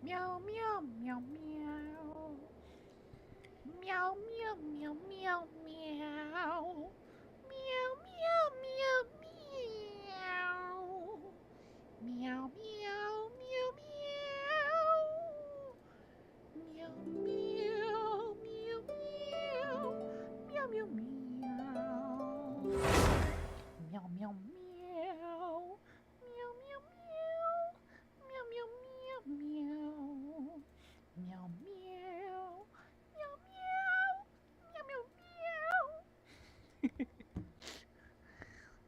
Meow meow meow meow. Meow meow meow meow meow. Meow meow meow meow. Meow meow meow meow. Meow meow meow meow. Meow meow meow. Meow meow meow. Meow meow meow. Meow meow meow meow. Meow meow. Meow meow. Meow meow meow.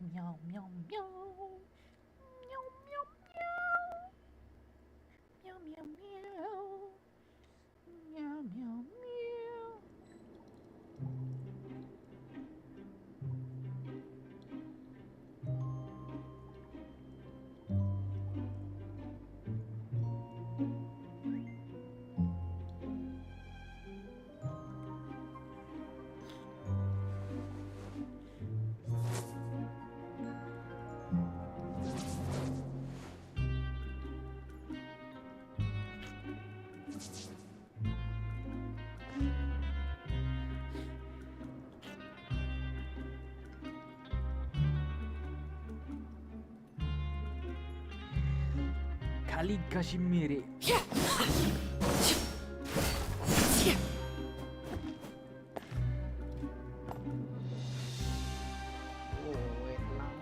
Meow meow meow. Meow meow meow. Meow meow meow. Meow meow meow. Kaliga Shimiri. Oh, wait lang.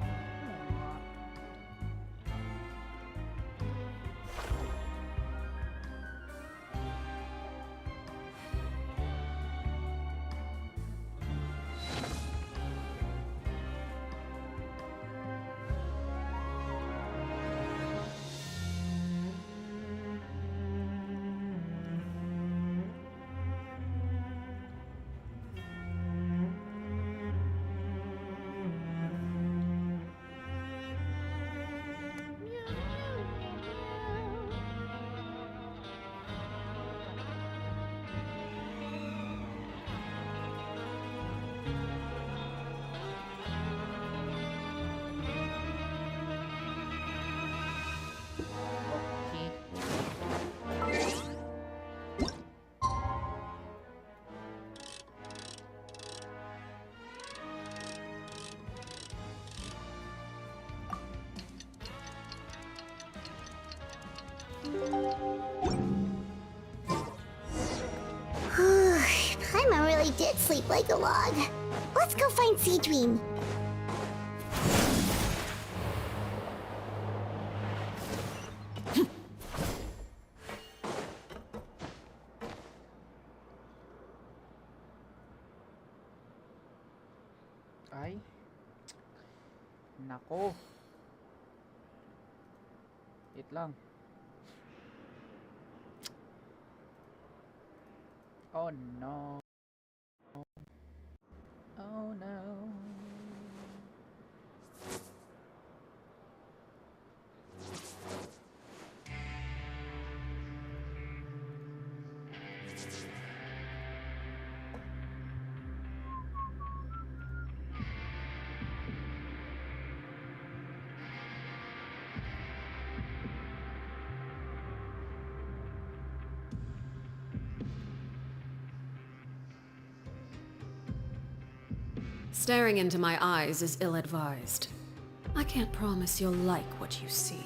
Paimon really did sleep like a log. Let's go find Sigewinne. Ay. Nako. Wait lang. Oh no. Oh no. Staring into my eyes is ill-advised. I can't promise you'll like what you see.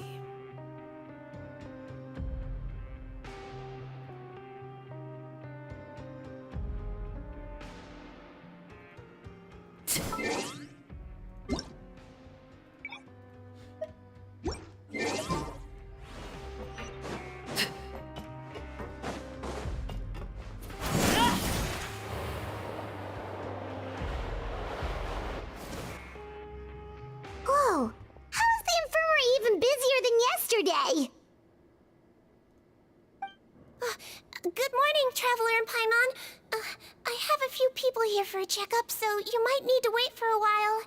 Whoa! How is the infirmary even busier than yesterday? Good morning, Traveler and Paimon. I have a few people here for a checkup, so you might need to wait for a while.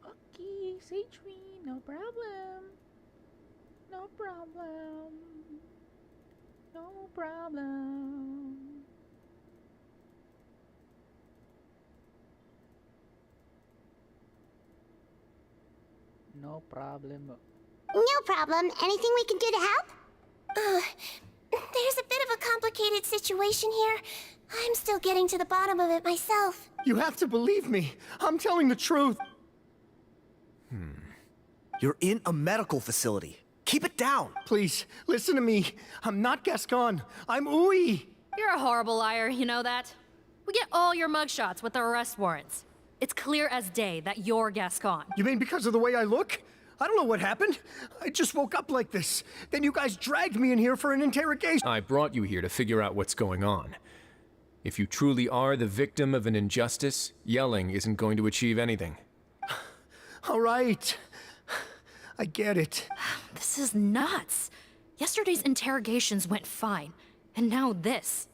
Okay, Sigewinne, no problem. No problem. No problem. No problem. No problem. Anything we can do to help? There's a bit of a complicated situation here. I'm still getting to the bottom of it myself. You have to believe me. I'm telling the truth. You're in a medical facility. Keep it down. Please, listen to me. I'm not Gascon. I'm Uy. You're a horrible liar, you know that? We get all your mugshots with the arrest warrants. It's clear as day that you're Gascon. You mean because of the way I look? I don't know what happened. I just woke up like this. Then you guys dragged me in here for an interrogation. I brought you here to figure out what's going on. If you truly are the victim of an injustice, yelling isn't going to achieve anything. All right. I get it. This is nuts. Yesterday's interrogations went fine, and now this.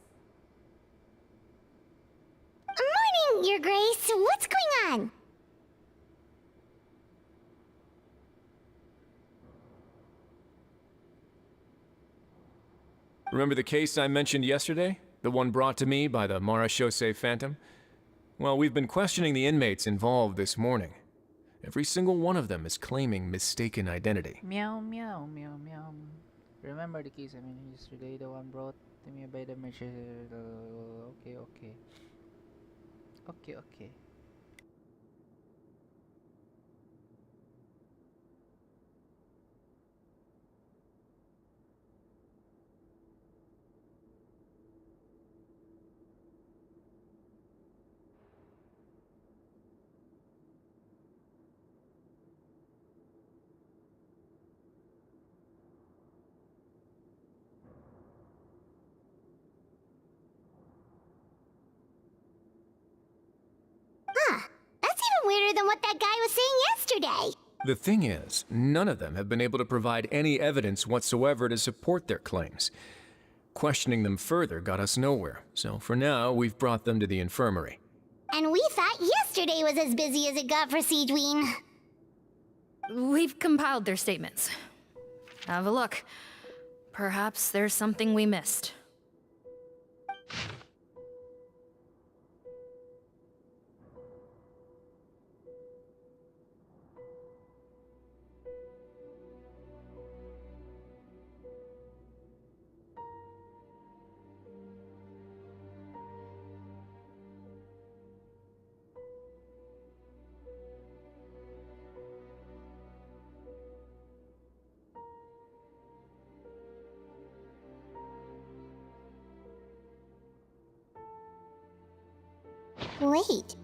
Morning, Your Grace. What's going on? Remember the case I mentioned yesterday? The one brought to me by the Marechaussee Phantom? Well, we've been questioning the inmates involved this morning. Every single one of them is claiming mistaken identity. Meow, meow, meow, meow. Remember the case I mentioned yesterday, the one brought to me by the merchant. Okay, okay. Okay, okay. That's even weirder than what that guy was saying yesterday. The thing is, none of them have been able to provide any evidence whatsoever to support their claims. Questioning them further got us nowhere, so for now, we've brought them to the infirmary. And we thought yesterday was as busy as it got for Sigewinne. We've compiled their statements. Have a look. Perhaps there's something we missed. Wait.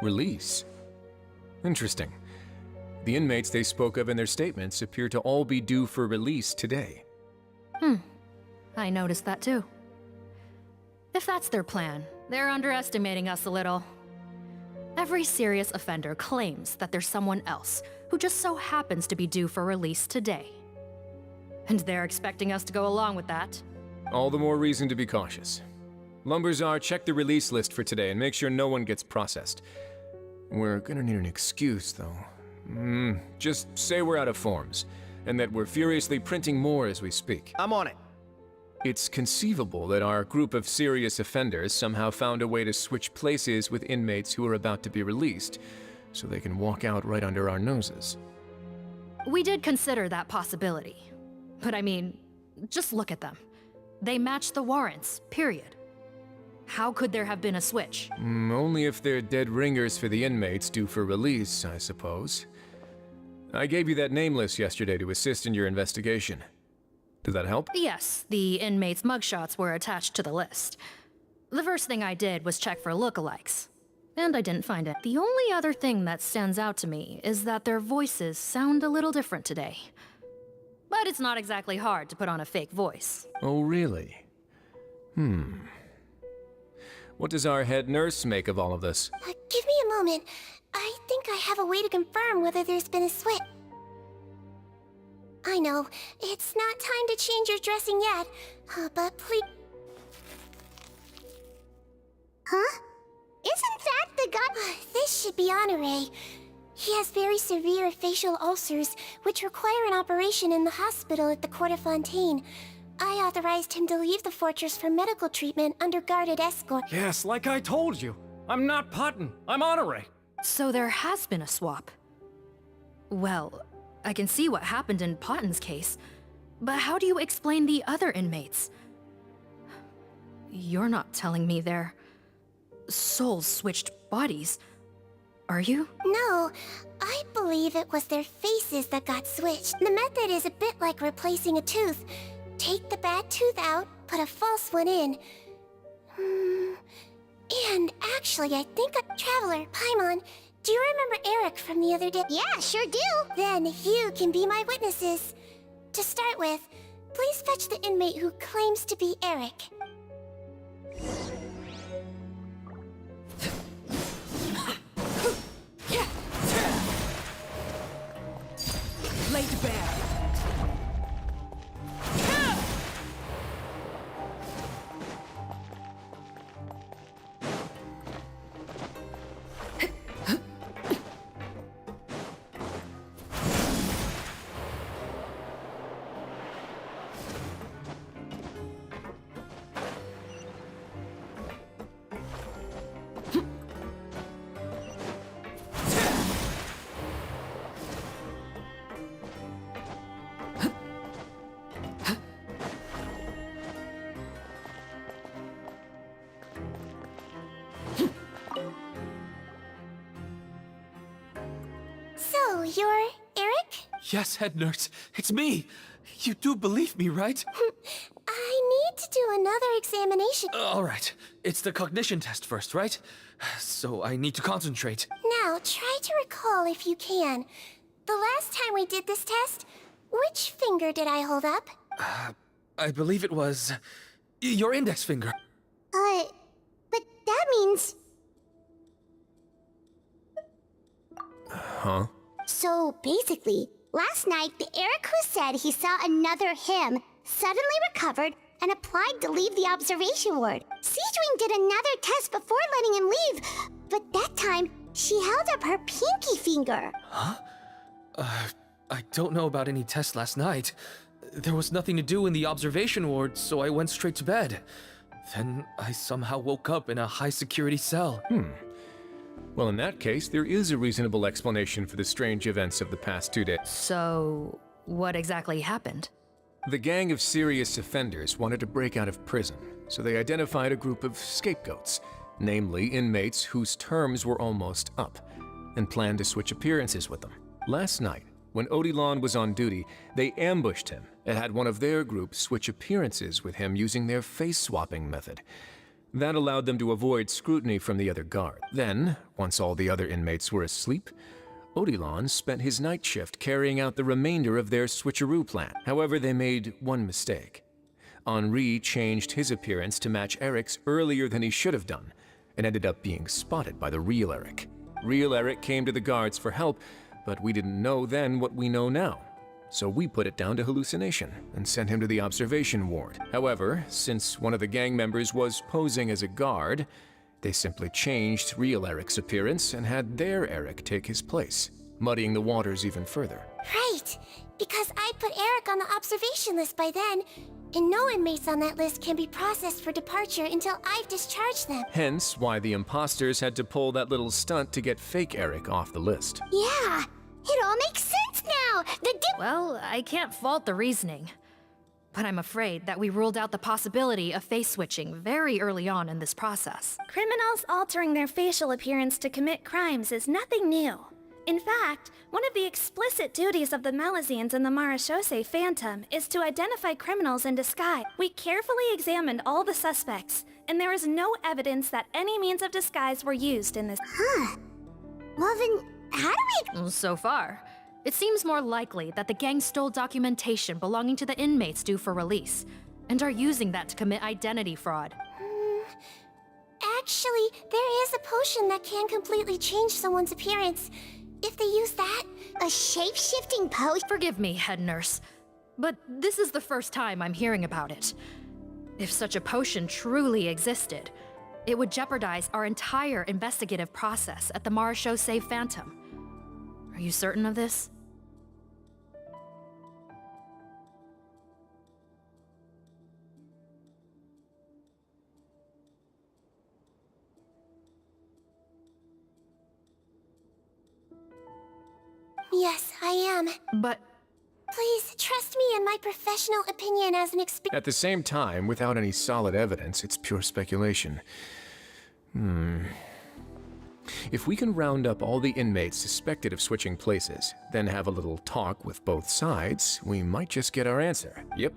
Release? Interesting. The inmates they spoke of in their statements appear to all be due for release today. I noticed that too. If that's their plan, they're underestimating us a little. Every serious offender claims that there's someone else who just so happens to be due for release today. And they're expecting us to go along with that. All the more reason to be cautious. Lumberzar, check the release list for today and make sure no one gets processed. We're gonna need an excuse, though. Just say we're out of forms, and that we're furiously printing more as we speak. I'm on it. It's conceivable that our group of serious offenders somehow found a way to switch places with inmates who are about to be released, so they can walk out right under our noses. We did consider that possibility. But I mean, just look at them. They match the warrants, period. How could there have been a switch? Only if they're dead ringers for the inmates due for release, I suppose. I gave you that name list yesterday to assist in your investigation. Does that help? Yes, the inmates' mugshots were attached to the list. The first thing I did was check for lookalikes, and I didn't find it. The only other thing that stands out to me is that their voices sound a little different today. But it's not exactly hard to put on a fake voice. Oh, really? What does our head nurse make of all of this? Give me a moment. I think I have a way to confirm whether there's been a switch. I know, it's not time to change your dressing yet, but please... Huh? Isn't that the guy? This should be Honore. He has very severe facial ulcers, which require an operation in the hospital at the Court of Fontaine. I authorized him to leave the fortress for medical treatment under guarded escort. Yes, like I told you. I'm not Putton. I'm Honore. So there has been a swap. Well, I can see what happened in Potton's case, but how do you explain the other inmates? You're not telling me their souls switched bodies, are you? No, I believe it was their faces that got switched. The method is a bit like replacing a tooth. Take the bad tooth out, put a false one in. And actually, I think Traveler, Paimon, do you remember Eric from the other day? Yeah, sure do. Then you can be my witnesses. To start with, please fetch the inmate who claims to be Eric. Laid bare. So, you're Eric? Yes, head nurse. It's me. You do believe me, right? I need to do another examination. All right. It's the cognition test first, right? So I need to concentrate. Now, try to recall if you can. The last time we did this test, which finger did I hold up? I believe it was your index finger. But that means... Huh? So basically, last night, the Eric who said he saw another him suddenly recovered and applied to leave the observation ward. Sigewinne did another test before letting him leave, but that time, she held up her pinky finger. Huh? I don't know about any test last night. There was nothing to do in the observation ward, so I went straight to bed. Then I somehow woke up in a high-security cell. Well, in that case, there is a reasonable explanation for the strange events of the past 2 days. So, what exactly happened? The gang of serious offenders wanted to break out of prison, so they identified a group of scapegoats, namely inmates whose terms were almost up, and planned to switch appearances with them. Last night, when Odilon was on duty, they ambushed him and had one of their group switch appearances with him using their face-swapping method. That allowed them to avoid scrutiny from the other guard. Then, once all the other inmates were asleep, Odilon spent his night shift carrying out the remainder of their switcheroo plan. However, they made one mistake. Henri changed his appearance to match Eric's earlier than he should have done, and ended up being spotted by the real Eric. Real Eric came to the guards for help, but we didn't know then what we know now. So we put it down to hallucination and sent him to the observation ward. However, since one of the gang members was posing as a guard, they simply changed real Eric's appearance and had their Eric take his place, muddying the waters even further. Right, because I put Eric on the observation list by then, and no inmates on that list can be processed for departure until I've discharged them. Hence why the imposters had to pull that little stunt to get fake Eric off the list. Yeah, it all makes sense now. Well, I can't fault the reasoning. But I'm afraid that we ruled out the possibility of face switching very early on in this process. Criminals altering their facial appearance to commit crimes is nothing new. In fact, one of the explicit duties of the Malazines in the Marechaussee Phantom is to identify criminals in disguise. We carefully examined all the suspects, and there is no evidence that any means of disguise were used in this. Well then, how do we... So far, it seems more likely that the gang stole documentation belonging to the inmates due for release, and are using that to commit identity fraud. Actually, there is a potion that can completely change someone's appearance. If they use that... A shape-shifting potion? Forgive me, head nurse, but this is the first time I'm hearing about it. If such a potion truly existed, It would jeopardize our entire investigative process at the Marechaussee Phantom. Are you certain of this? Yes, I am. But Please, trust me in my professional opinion as an At the same time, without any solid evidence, it's pure speculation. If we can round up all the inmates suspected of switching places, then have a little talk with both sides, we might just get our answer. Yep,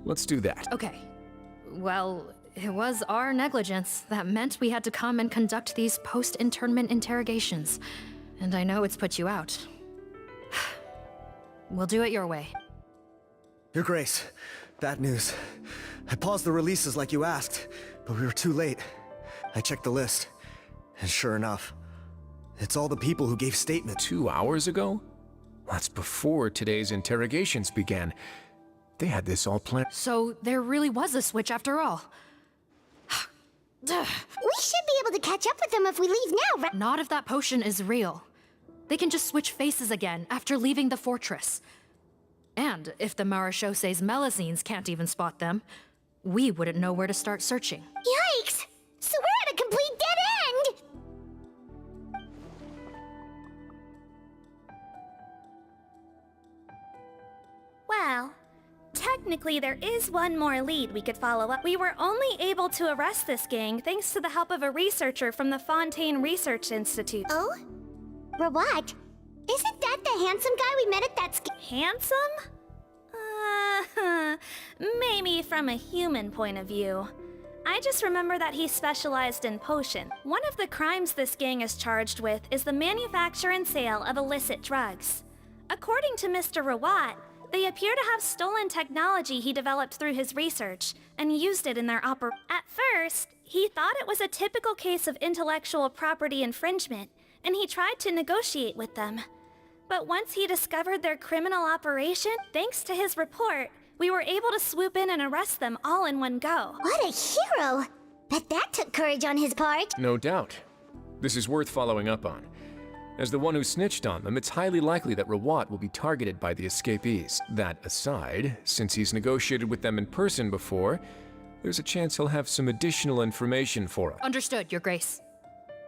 let's do that. okay. Well, it was our negligence that meant we had to come and conduct these post-internment interrogations. And I know it's put you out. We'll do it your way. Your Grace, bad news. I paused the releases like you asked, but we were too late. I checked the list, and sure enough, it's all the people who gave statements. 2 hours ago? That's before today's interrogations began. They had this all planned. So there really was a switch after all. Duh. We should be able to catch up with them if we leave now, right? Not if that potion is real. They can just switch faces again after leaving the fortress. And if the Marechaussee's Melazines can't even spot them, we wouldn't know where to start searching. Yikes! So we're at a complete dead end! Well, technically there is one more lead we could follow up. We were only able to arrest this gang thanks to the help of a researcher from the Fontaine Research Institute. Oh? What? Isn't that the handsome guy we met at that Handsome? Maybe from a human point of view. I just remember that he specialized in potion. One of the crimes this gang is charged with is the manufacture and sale of illicit drugs. According to Mr. Rawat, they appear to have stolen technology he developed through his research and used it in their At first, he thought it was a typical case of intellectual property infringement, and he tried to negotiate with them. But once he discovered their criminal operation, thanks to his report, we were able to swoop in and arrest them all in one go. What a hero! Bet that took courage on his part. No doubt. This is worth following up on. As the one who snitched on them, it's highly likely that Rawat will be targeted by the escapees. That aside, since he's negotiated with them in person before, there's a chance he'll have some additional information for us. Understood, Your Grace.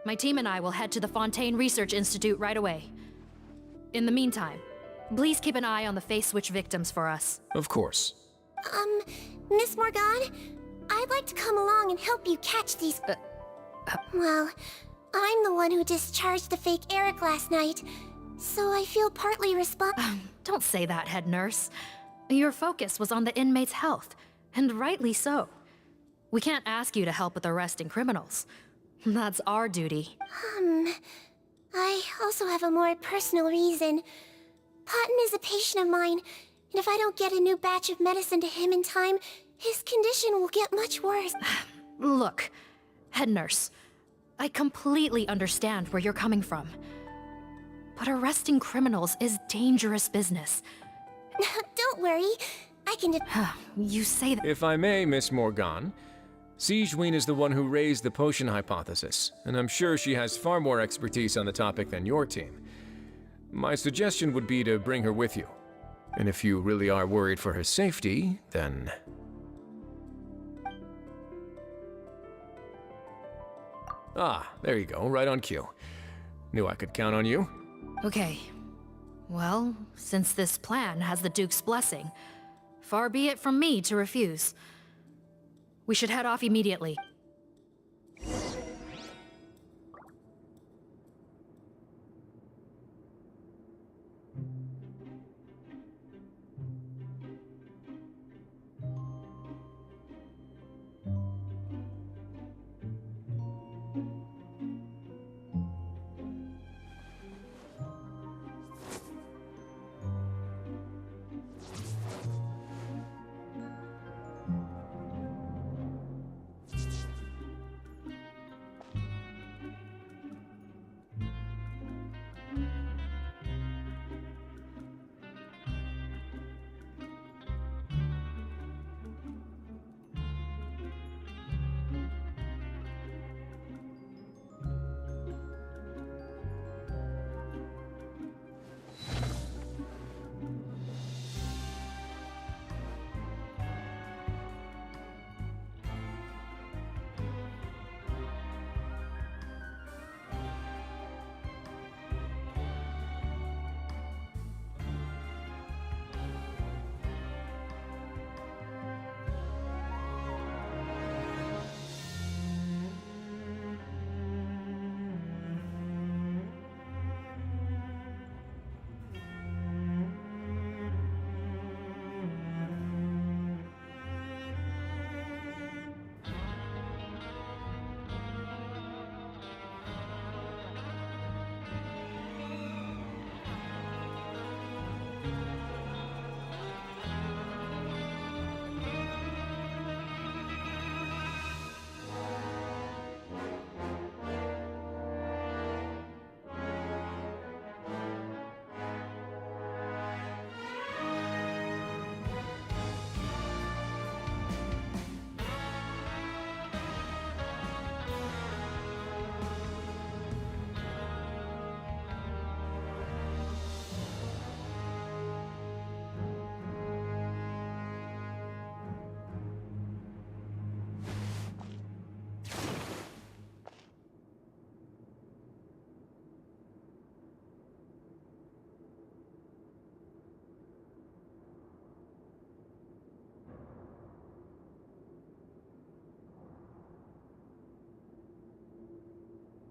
My team and I will head to the Fontaine Research Institute right away. In the meantime, please keep an eye on the face switch victims for us. Of course. Miss Morgan, I'd like to come along and help you catch these... Well, I'm the one who discharged the fake Eric last night, so I feel partly Don't say that, head nurse. Your focus was on the inmate's health, and rightly so. We can't ask you to help with arresting criminals. That's our duty. I also have a more personal reason. Cotton is a patient of mine, and if I don't get a new batch of medicine to him in time, his condition will get much worse. Look, head nurse, I completely understand where you're coming from. But arresting criminals is dangerous business. Don't worry, I can You say that. If I may, Miss Morgan, Sigewinne is the one who raised the potion hypothesis, and I'm sure she has far more expertise on the topic than your team. My suggestion would be to bring her with you. And if you really are worried for her safety, then... Ah, there you go, right on cue. Knew I could count on you. Okay. Well, since this plan has the Duke's blessing, far be it from me to refuse. We should head off immediately.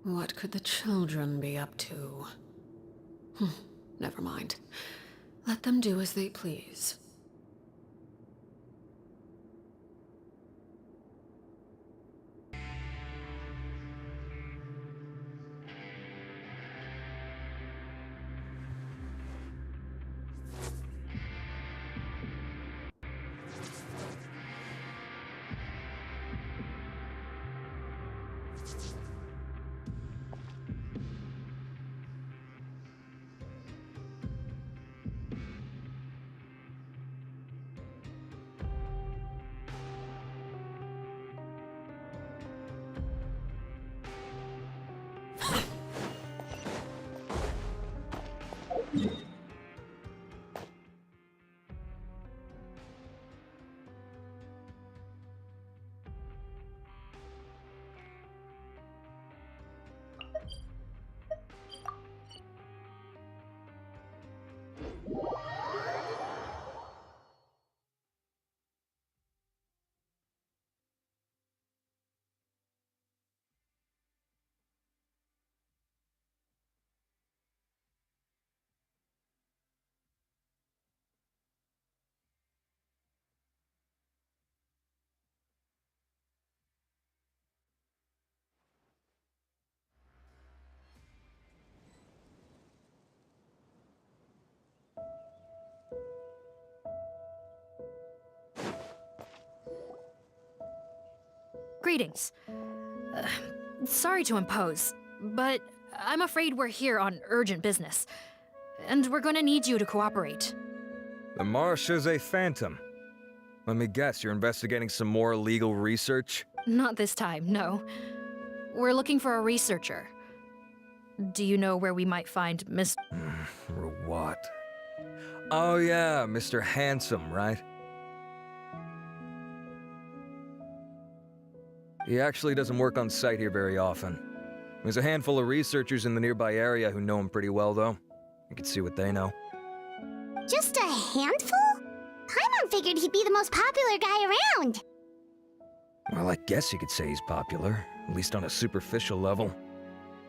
What could the children be up to? Never mind. Let them do as they please. Greetings. Sorry to impose, but I'm afraid we're here on urgent business. And we're gonna need you to cooperate. The Marechaussee Phantom. Let me guess, you're investigating some more illegal research? Not this time, no. We're looking for a researcher. Do you know where we might find Miss... For what? Oh yeah, Mr. Handsome, right? He actually doesn't work on site here very often. There's a handful of researchers in the nearby area who know him pretty well, though. You can see what they know. Just a handful? Paimon figured he'd be the most popular guy around. Well, I guess you could say he's popular, at least on a superficial level.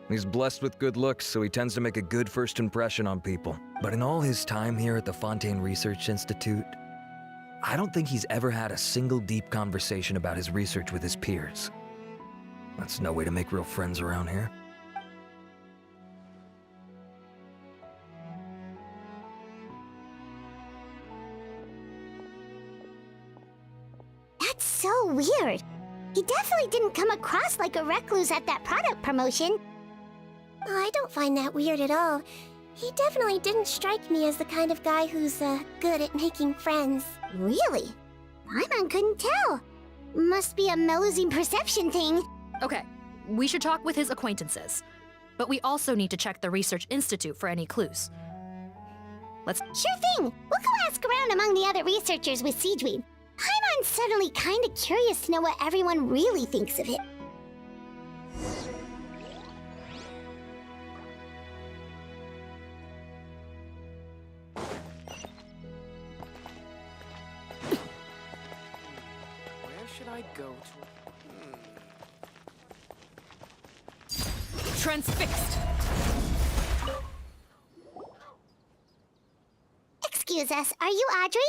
He's blessed with good looks, so he tends to make a good first impression on people. But in all his time here at the Fontaine Research Institute, I don't think he's ever had a single deep conversation about his research with his peers. That's no way to make real friends around here. That's so weird. He definitely didn't come across like a recluse at that product promotion. I don't find that weird at all. He definitely didn't strike me as the kind of guy who's, good at making friends. Really? Paimon couldn't tell. Must be a Melusine perception thing. Okay, we should talk with his acquaintances. But we also need to check the Research Institute for any clues. Let's... Sure thing. We'll go ask around among the other researchers with Sigewinne. Paimon's suddenly kinda curious to know what everyone really thinks of it. Where should I go to? Transfixed! Excuse us, are you Audrey?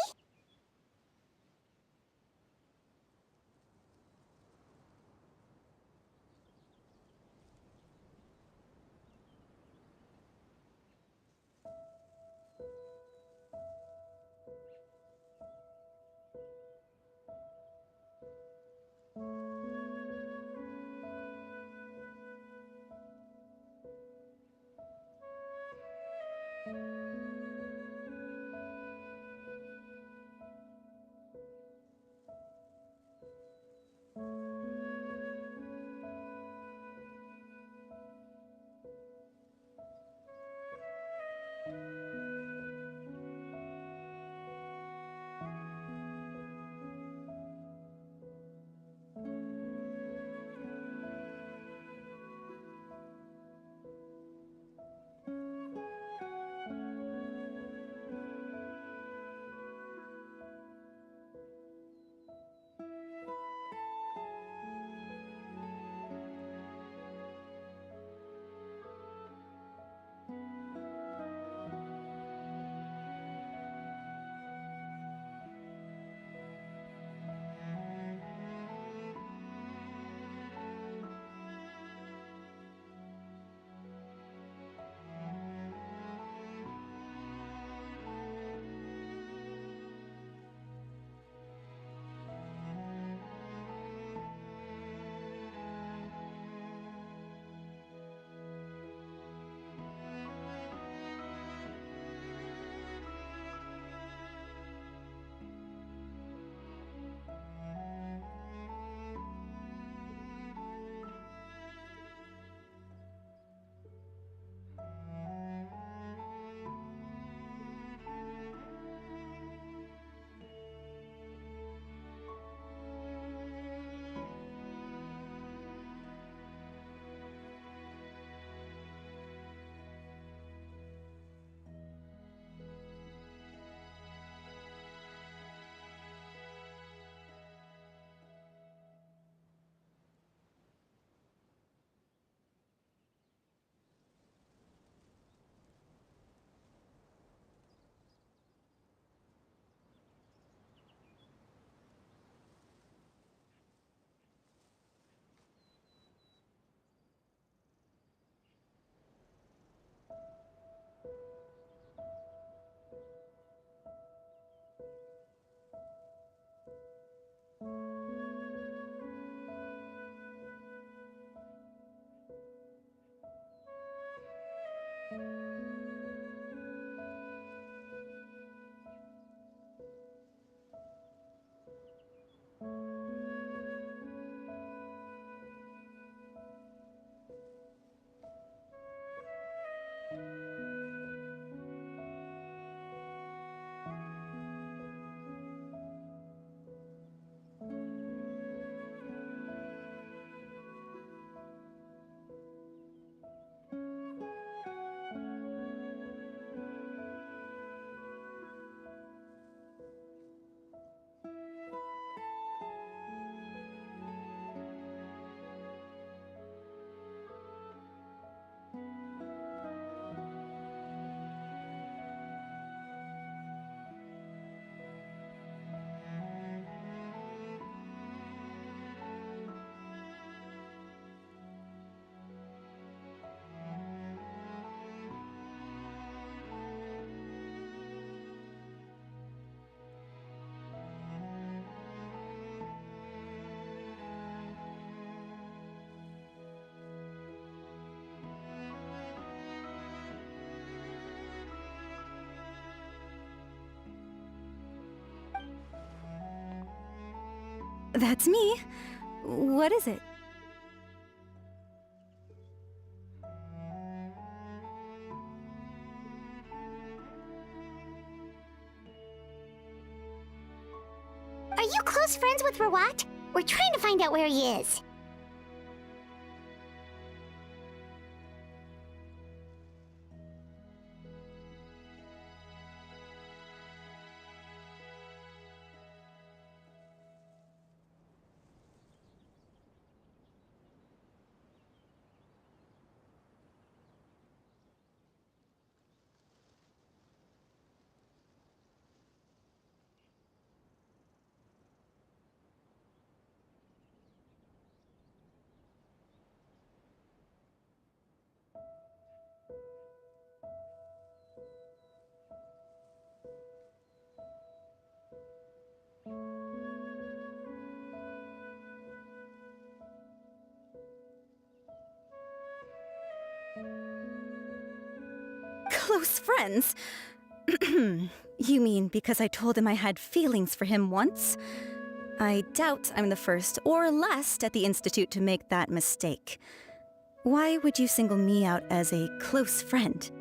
That's me. What is it? Are you close friends with Rawat? We're trying to find out where he is. Close friends? You mean because I told him I had feelings for him once? I doubt I'm the first or last at the Institute to make that mistake. Why would you single me out as a close friend?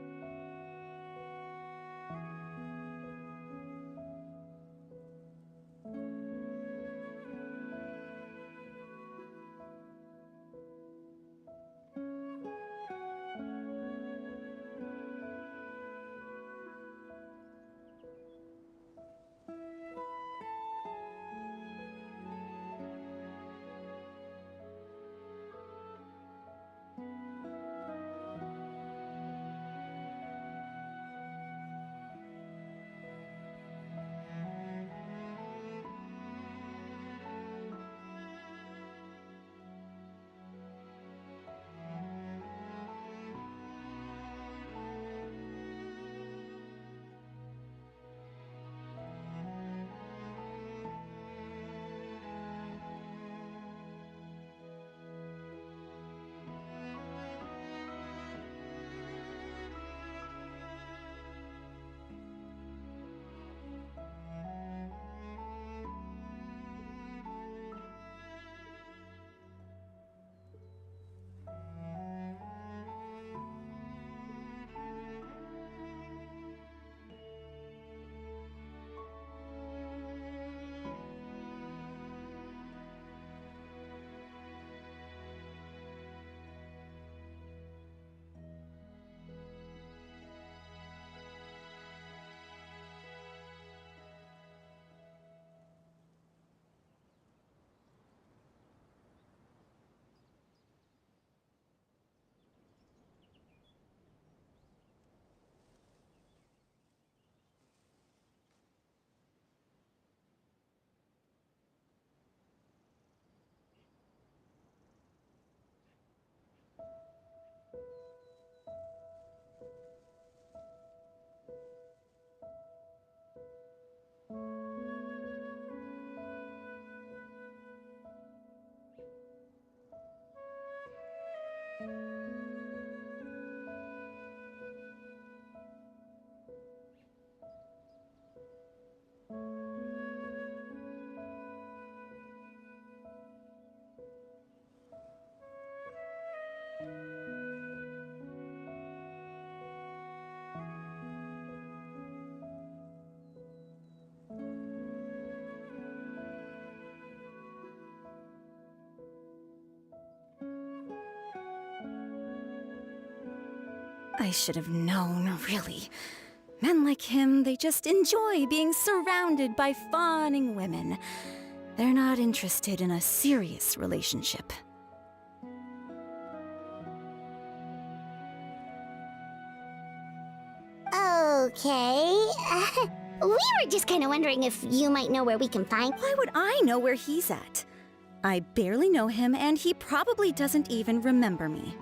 I should have known, really. Men like him, they just enjoy being surrounded by fawning women. They're not interested in a serious relationship. Okay. We were just kind of wondering if you might know where we can find... Why would I know where he's at? I barely know him, and he probably doesn't even remember me.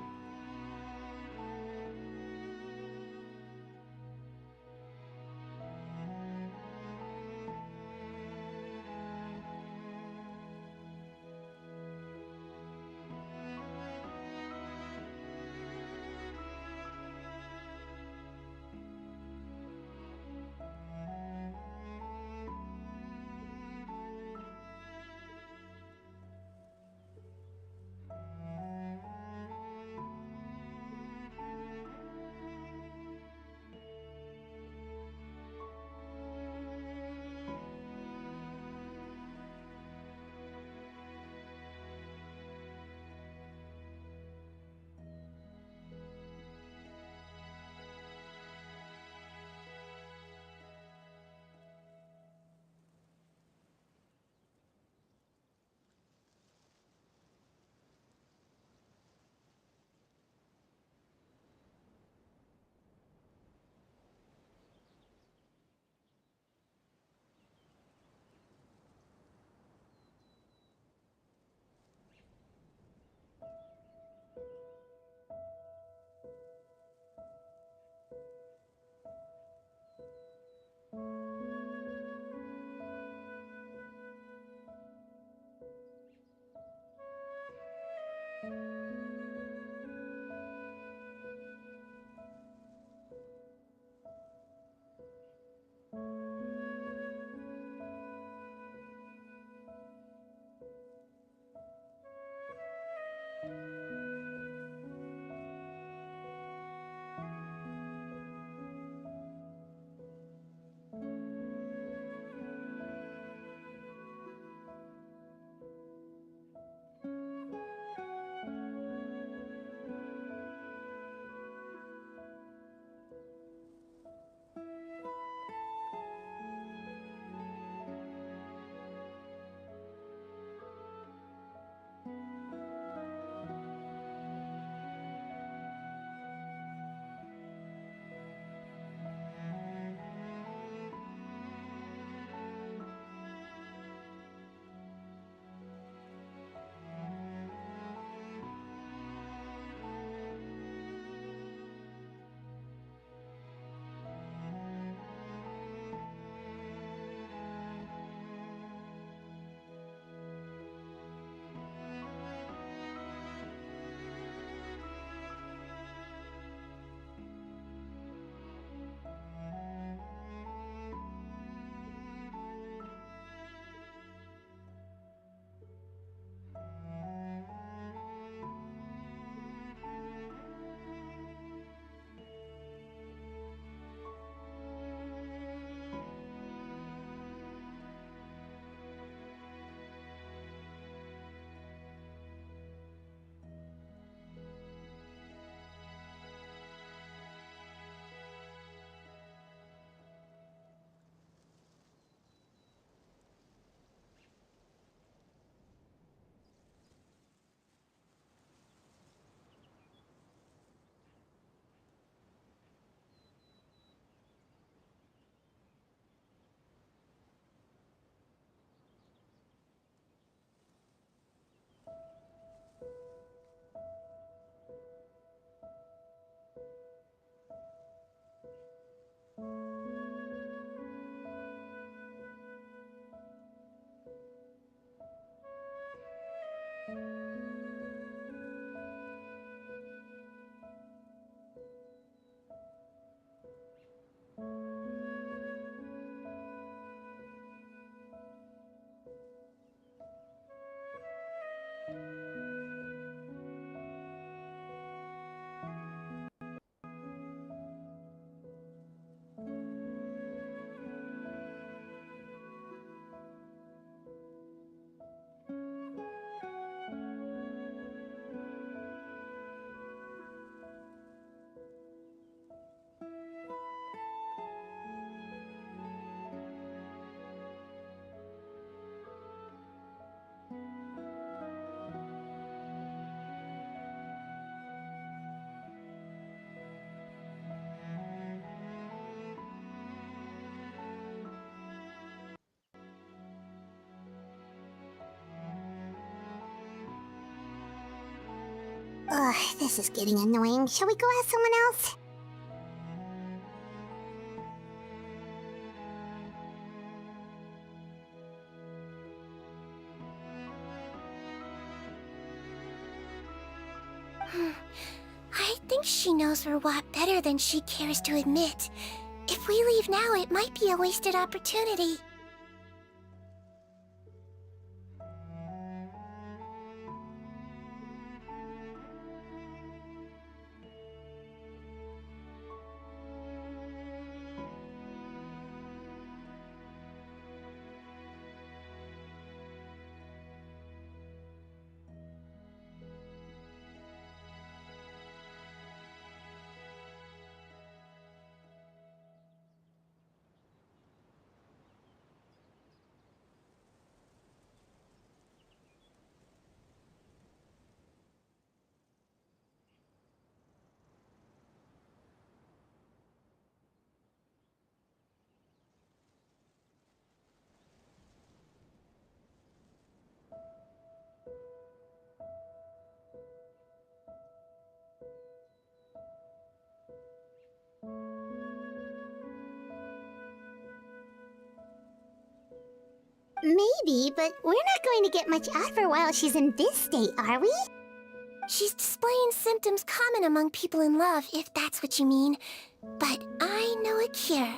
Ugh, this is getting annoying. Shall we go ask someone else? I think she knows Rawat better than she cares to admit. If we leave now, it might be a wasted opportunity. Maybe, but we're not going to get much out of her while she's in this state, are we? She's displaying symptoms common among people in love, if that's what you mean. But I know a cure.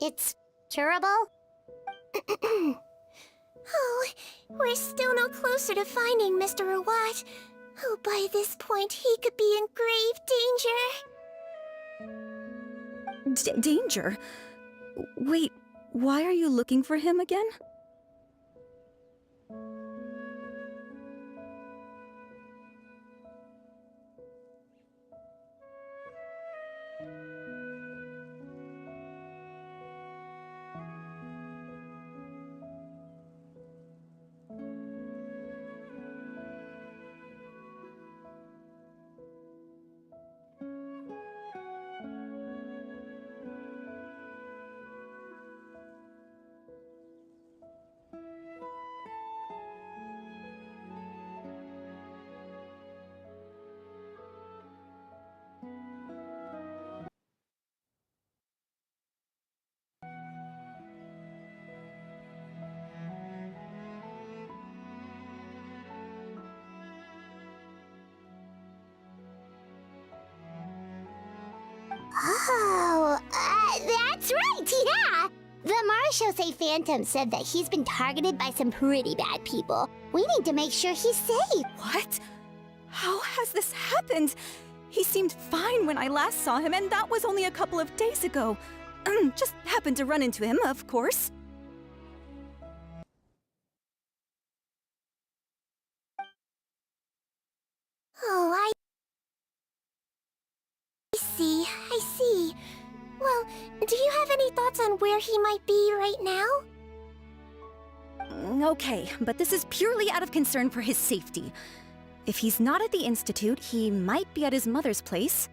it's curable? Oh, we're still no closer to finding Mr. Rawat. Oh, by this point, he could be in grave danger. Danger? Wait, why are you looking for him again? Oh, that's right, yeah! The Marechaussee Phantom said that he's been targeted by some pretty bad people. We need to make sure he's safe. What? How has this happened? He seemed fine when I last saw him, and that was only a couple of days ago. Just happened to run into him, of course. Oh, I see. Well, do you have any thoughts on where he might be right now? Okay, but this is purely out of concern for his safety. If he's not at the Institute, he might be at his mother's place.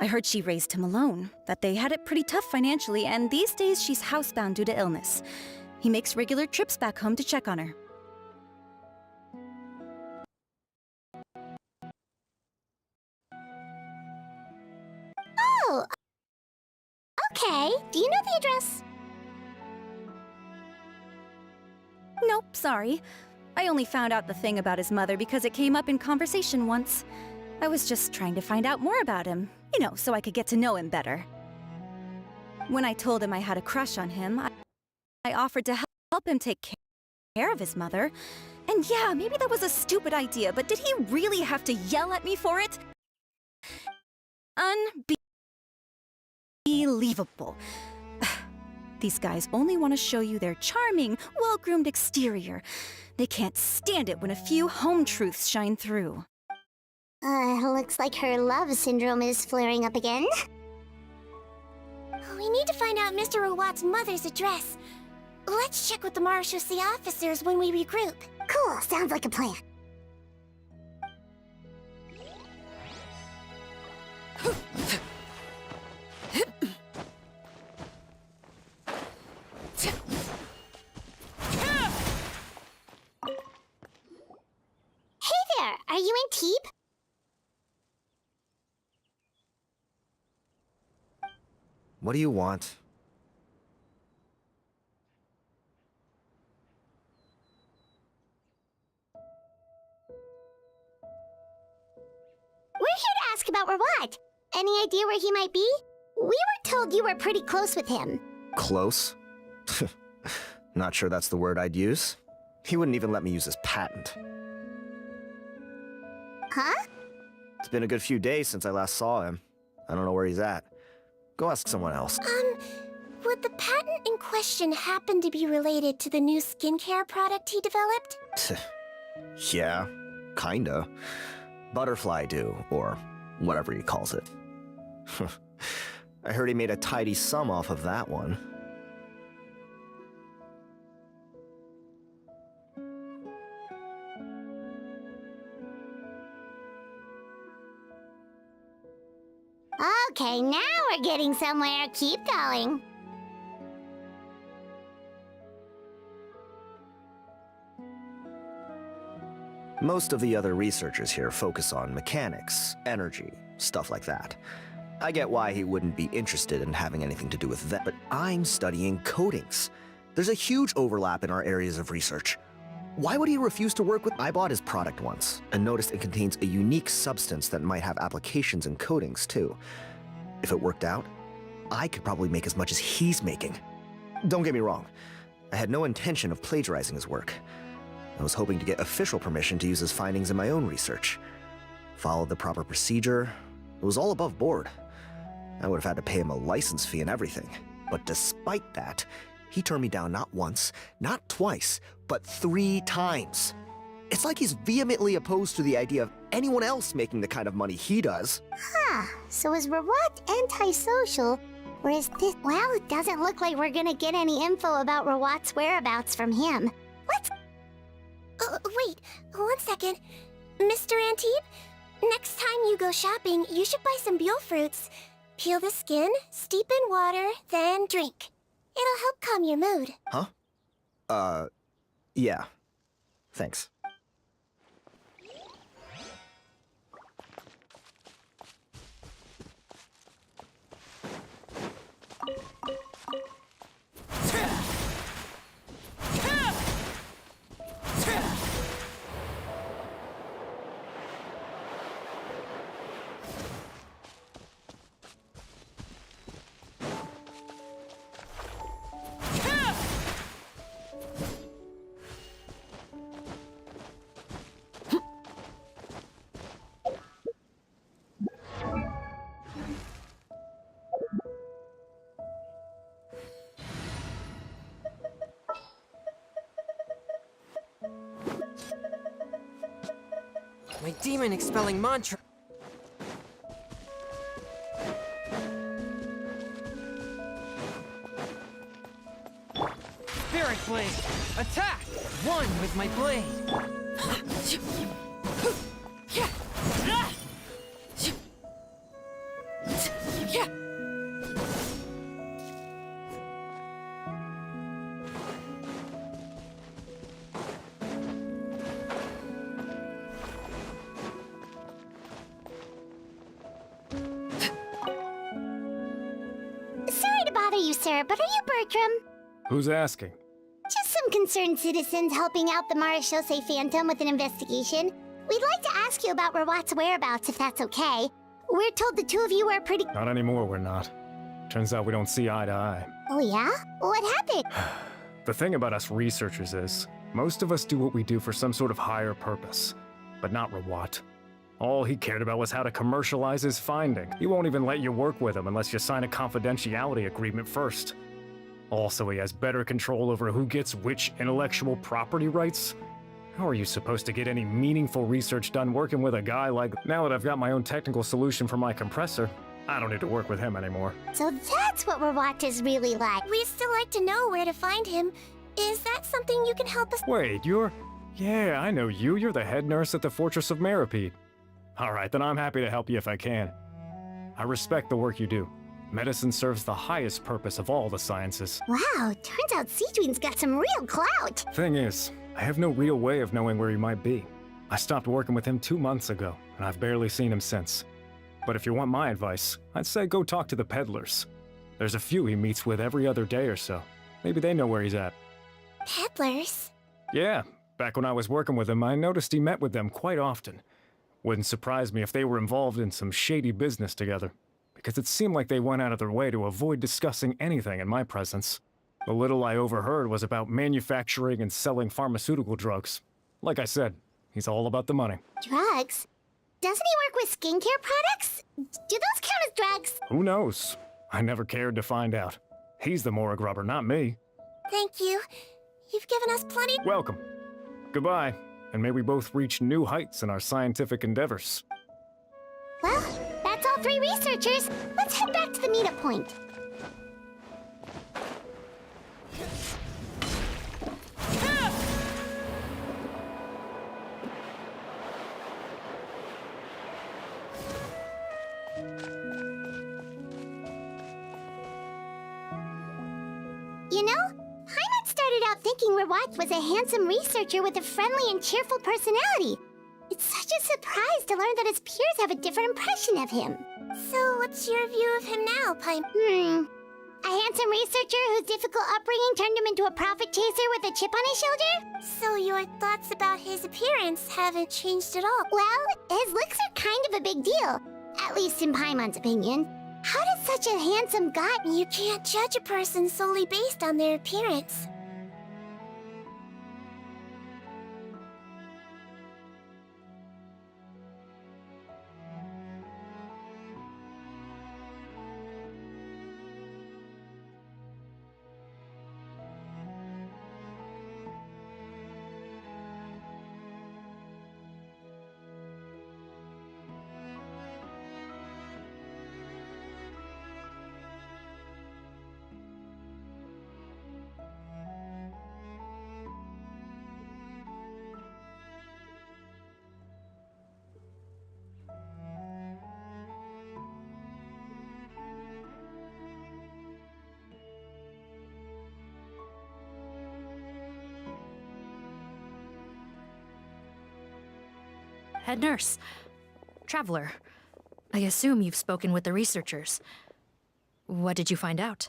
I heard she raised him alone, that they had it pretty tough financially, and these days she's housebound due to illness. He makes regular trips back home to check on her. Oh, okay. Do you know the address? Nope, sorry. I only found out the thing about his mother because it came up in conversation once. I was just trying to find out more about him, you know, so I could get to know him better. When I told him I had a crush on him, I offered to help him take care of his mother. And yeah, maybe that was a stupid idea, but did he really have to yell at me for it? Unbelievable. These guys only want to show you their charming, well-groomed exterior. They can't stand it when a few home truths shine through. Looks like her love syndrome is flaring up again. We need to find out Mr. Rawat's mother's address. Let's check with the Marechaussee officers when we regroup. Cool, sounds like a plan. Hey there, are you in Teep? What do you want? We're here to ask about Rawat. Any idea where he might be? We were told you were pretty close with him. Close? Not sure that's the word I'd use. He wouldn't even let me use his patent. Huh? It's been a good few days since I last saw him. I don't know where he's at. Go ask someone else. Would the patent in question happen to be related to the new skincare product he developed? Yeah, kinda. Butterfly dew, or whatever he calls it. I heard he made a tidy sum off of that one. Okay, now we're getting somewhere. Keep going. Most of the other researchers here focus on mechanics, energy, stuff like that. I get why he wouldn't be interested in having anything to do with that, but I'm studying coatings. There's a huge overlap in our areas of research. Why would he refuse to work with? I bought his product once and noticed it contains a unique substance that might have applications in coatings too. If it worked out, I could probably make as much as he's making. Don't get me wrong, I had no intention of plagiarizing his work. I was hoping to get official permission to use his findings in my own research. Followed the proper procedure. It was all above board. I would have had to pay him a license fee and everything. But despite that, he turned me down not once, not twice, but 3 times. It's like he's vehemently opposed to the idea of anyone else making the kind of money he does. Huh. So is Rawat antisocial? Or is this... Well, it doesn't look like we're gonna get any info about Rawat's whereabouts from him. Let's... Wait, 1 second. Mr. Antib, next time you go shopping, you should buy some Buell fruits. Peel the skin, steep in water, then drink. It'll help calm your mood. Huh? Yeah. Thanks. My demon expelling mantra. Spirit blade, attack! One with my blade. Sorry to bother you, sir, but are you Bertram? Who's asking? Just some concerned citizens helping out the Marachose Phantom with an investigation. We'd like to ask you about Rawat's whereabouts, if that's okay. We're told the 2 of you are pretty... Not anymore, we're not. Turns out we don't see eye to eye. Oh yeah? What happened? The thing about us researchers is, most of us do what we do for some sort of higher purpose. But not Rawat. All he cared about was how to commercialize his finding. He won't even let you work with him unless you sign a confidentiality agreement first. Also, he has better control over who gets which intellectual property rights. How are you supposed to get any meaningful research done working with a guy like... Now that I've got my own technical solution for my compressor, I don't need to work with him anymore. So that's what Rawat is really like. We'd still like to know where to find him. Is that something you can help us... Wait, you're... Yeah, I know you. You're the head nurse at the Fortress of Meripede. Alright, then I'm happy to help you if I can. I respect the work you do. Medicine serves the highest purpose of all the sciences. Wow, turns out Sigewinne's got some real clout. Thing is, I have no real way of knowing where he might be. I stopped working with him 2 months ago, and I've barely seen him since. But if you want my advice, I'd say go talk to the peddlers. There's a few he meets with every other day or so. Maybe they know where he's at. Peddlers? Yeah, back when I was working with him, I noticed he met with them quite often. Wouldn't surprise me if they were involved in some shady business together. because it seemed like they went out of their way to avoid discussing anything in my presence. The little I overheard was about manufacturing and selling pharmaceutical drugs. Like I said, he's all about the money. Drugs? Doesn't he work with skincare products? Do those count as drugs? Who knows? I never cared to find out. He's the morgue robber, not me. Thank you. You've given us plenty. Welcome. Goodbye, and may we both reach new heights in our scientific endeavors. Well, that's all 3 researchers. Let's head back to the meetup point. You know, Paimon started out thinking Rawat was a handsome researcher with a friendly and cheerful personality. It's such a surprise to learn that his peers have a different impression of him. So, what's your view of him now, Paimon? A handsome researcher whose difficult upbringing turned him into a profit chaser with a chip on his shoulder? So your thoughts about his appearance haven't changed at all? Well, his looks are kind of a big deal. At least in Paimon's opinion. How does such a handsome god... You can't judge a person solely based on their appearance. Head nurse. Traveler. I assume you've spoken with the researchers. What did you find out?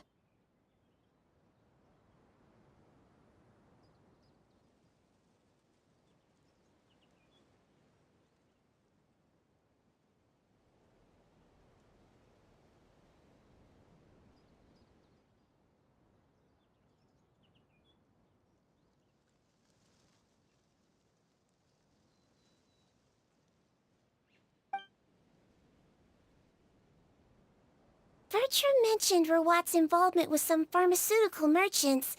Bertram mentioned Rawat's involvement with some pharmaceutical merchants.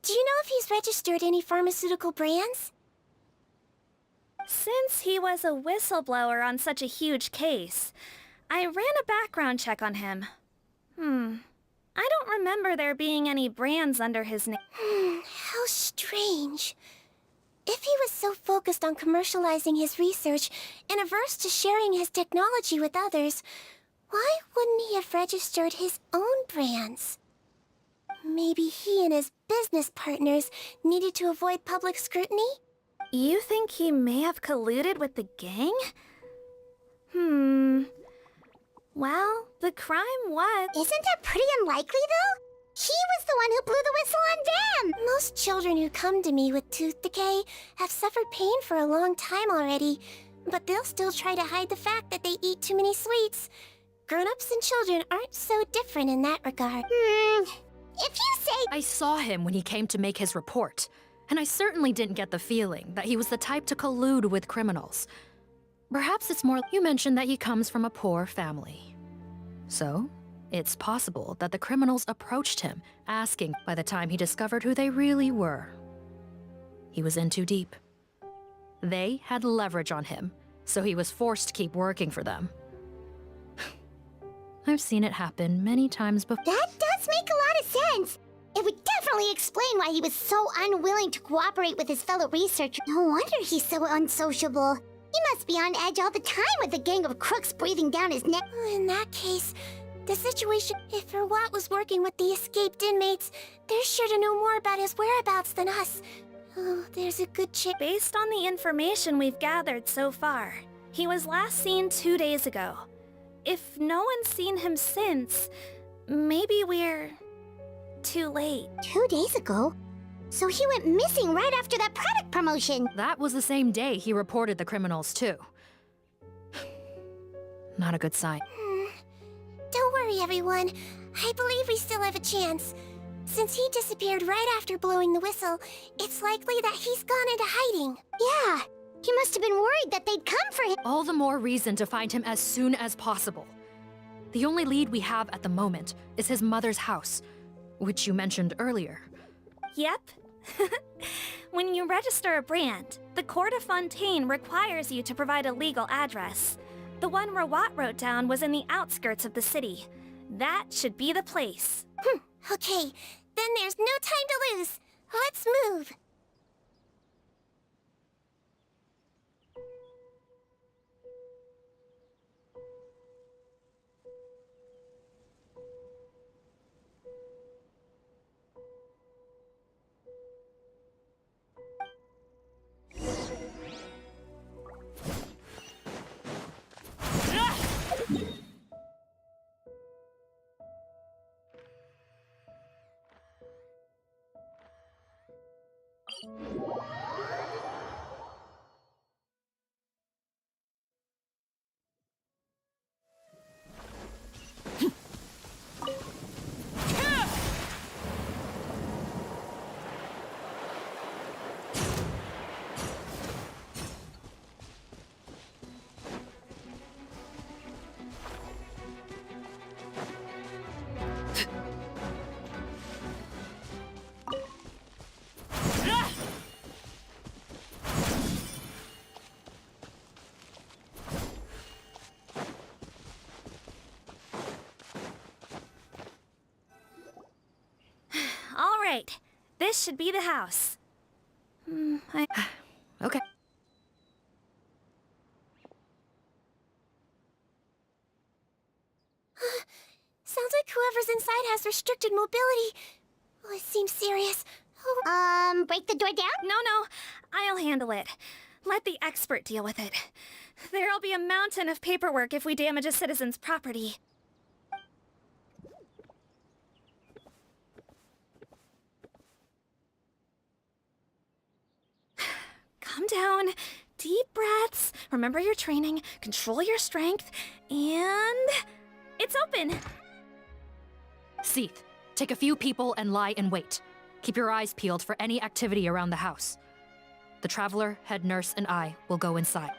Do you know if he's registered any pharmaceutical brands? Since he was a whistleblower on such a huge case, I ran a background check on him. I don't remember there being any brands under his name. How strange. If he was so focused on commercializing his research and averse to sharing his technology with others, why wouldn't he have registered his own brands? Maybe he and his business partners needed to avoid public scrutiny? You think he may have colluded with the gang? Well, the crime was... Isn't that pretty unlikely, though? He was the one who blew the whistle on them! Most children who come to me with tooth decay have suffered pain for a long time already, but they'll still try to hide the fact that they eat too many sweets. Grown-ups and children aren't so different in that regard. If you say... I saw him when he came to make his report, and I certainly didn't get the feeling that he was the type to collude with criminals. Perhaps it's more... You mentioned that he comes from a poor family. So, it's possible that the criminals approached him, asking by the time he discovered who they really were. He was in too deep. They had leverage on him, so he was forced to keep working for them. I've seen it happen many times before. That does make a lot of sense. It would definitely explain why he was so unwilling to cooperate with his fellow researchers. No wonder he's so unsociable. He must be on edge all the time with a gang of crooks breathing down his neck. In that case, the situation... If Rawat was working with the escaped inmates, they're sure to know more about his whereabouts than us. Oh, there's a good chance... Based on the information we've gathered so far, he was last seen 2 days ago. If no one's seen him since, maybe we're... too late. 2 days ago? So he went missing right after that product promotion. That was the same day he reported the criminals, too. Not a good sign. Don't worry. worry, everyone. I believe we still have a chance. Since he disappeared right after blowing the whistle, it's likely that he's gone into hiding. Yeah, he must have been worried that they'd come for him. All the more reason to find him as soon as possible. The only lead we have at the moment is his mother's house, which you mentioned earlier. Yep. When you register a brand, the Court of Fontaine requires you to provide a legal address. The one Rawat wrote down was in the outskirts of the city. That should be the place. Okay, then there's no time to lose. Let's move. All right, this should be the house. Okay. Sounds like whoever's inside has restricted mobility. Oh, it seems serious. Oh. Break the door down? No, I'll handle it. Let the expert deal with it. There'll be a mountain of paperwork if we damage a citizen's property. Calm down. Deep breaths. Remember your training. Control your strength. And... it's open! Seath, take a few people and lie in wait. Keep your eyes peeled for any activity around the house. The Traveler, Head Nurse, and I will go inside.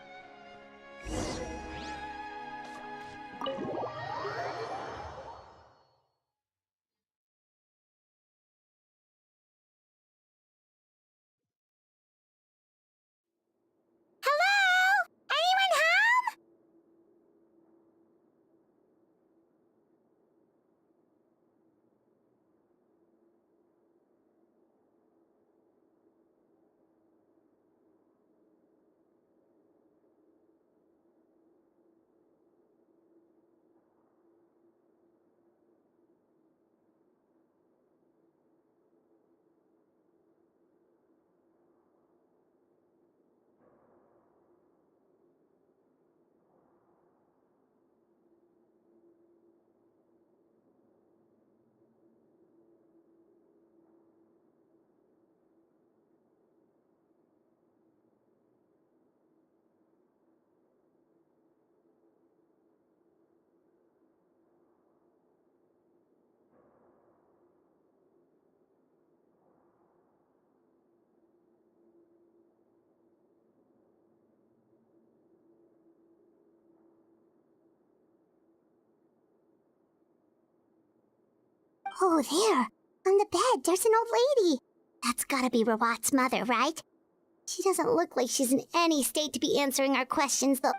Oh, there. On the bed, there's an old lady. That's gotta be Rawat's mother, right? She doesn't look like she's in any state to be answering our questions, though.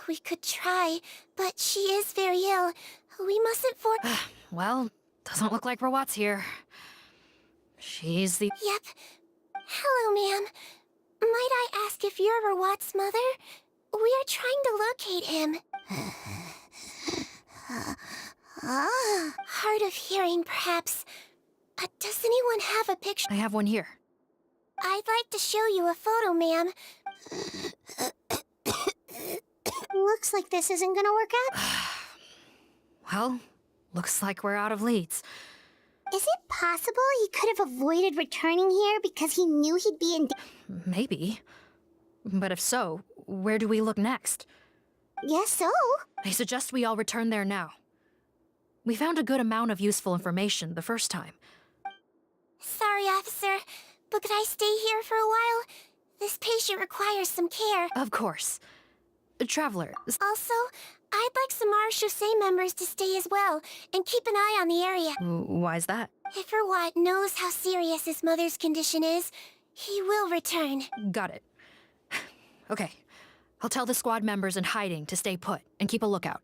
We could try, but she is very ill. We mustn't Well, doesn't look like Rawat's here. She's the... Yep. Hello, ma'am. Might I ask if you're Rawat's mother? We are trying to locate him. Hard of hearing, perhaps. Does anyone have a picture? I have one here. I'd like to show you a photo, ma'am. Looks like this isn't gonna work out. Well, looks like we're out of leads. Is it possible he could have avoided returning here because he knew he'd be in... Maybe. But if so, where do we look next? Guess so. I suggest we all return there now. We found a good amount of useful information the first time. Sorry, officer, but could I stay here for a while? This patient requires some care. Of course. Traveler. Also, I'd like some Marechaussee members to stay as well, and keep an eye on the area. Why's that? If Verwatt knows how serious his mother's condition is, he will return. Got it. Okay. I'll tell the squad members in hiding to stay put and keep a lookout.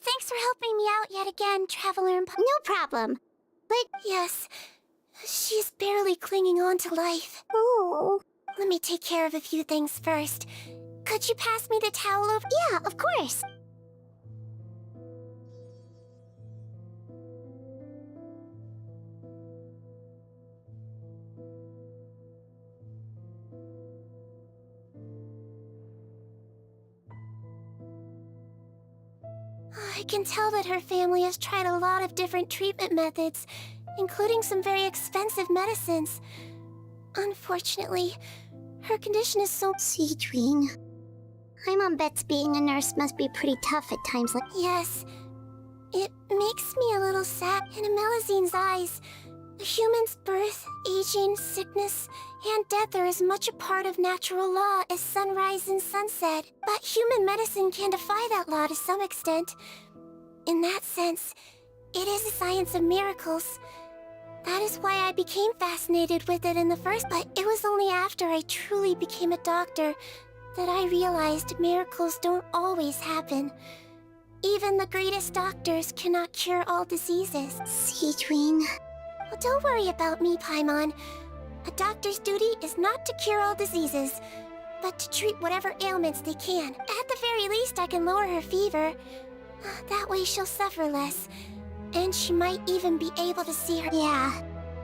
Thanks for helping me out yet again, Traveler. No problem. But yes, she's barely clinging on to life. oh, Let me take care of a few things first. Could you pass me the towel over? yeah, of course. I can tell that her family has tried a lot of different treatment methods, including some very expensive medicines. Unfortunately, her condition is so... Sigewinne. My mom bets being a nurse must be pretty tough at times like... Yes. It makes me a little sad. In a Melusine's eyes, a human's birth, aging, sickness, and death are as much a part of natural law as sunrise and sunset. But human medicine can defy that law to some extent. In that sense, it is a science of miracles. That is why I became fascinated with it in the first, but it was only after I truly became a doctor that I realized miracles don't always happen. Even the greatest doctors cannot cure all diseases. Sigewinne. Well, don't worry about me, Paimon. A doctor's duty is not to cure all diseases, but to treat whatever ailments they can. At the very least, I can lower her fever. That way she'll suffer less. And she might even be able to see her... Yeah.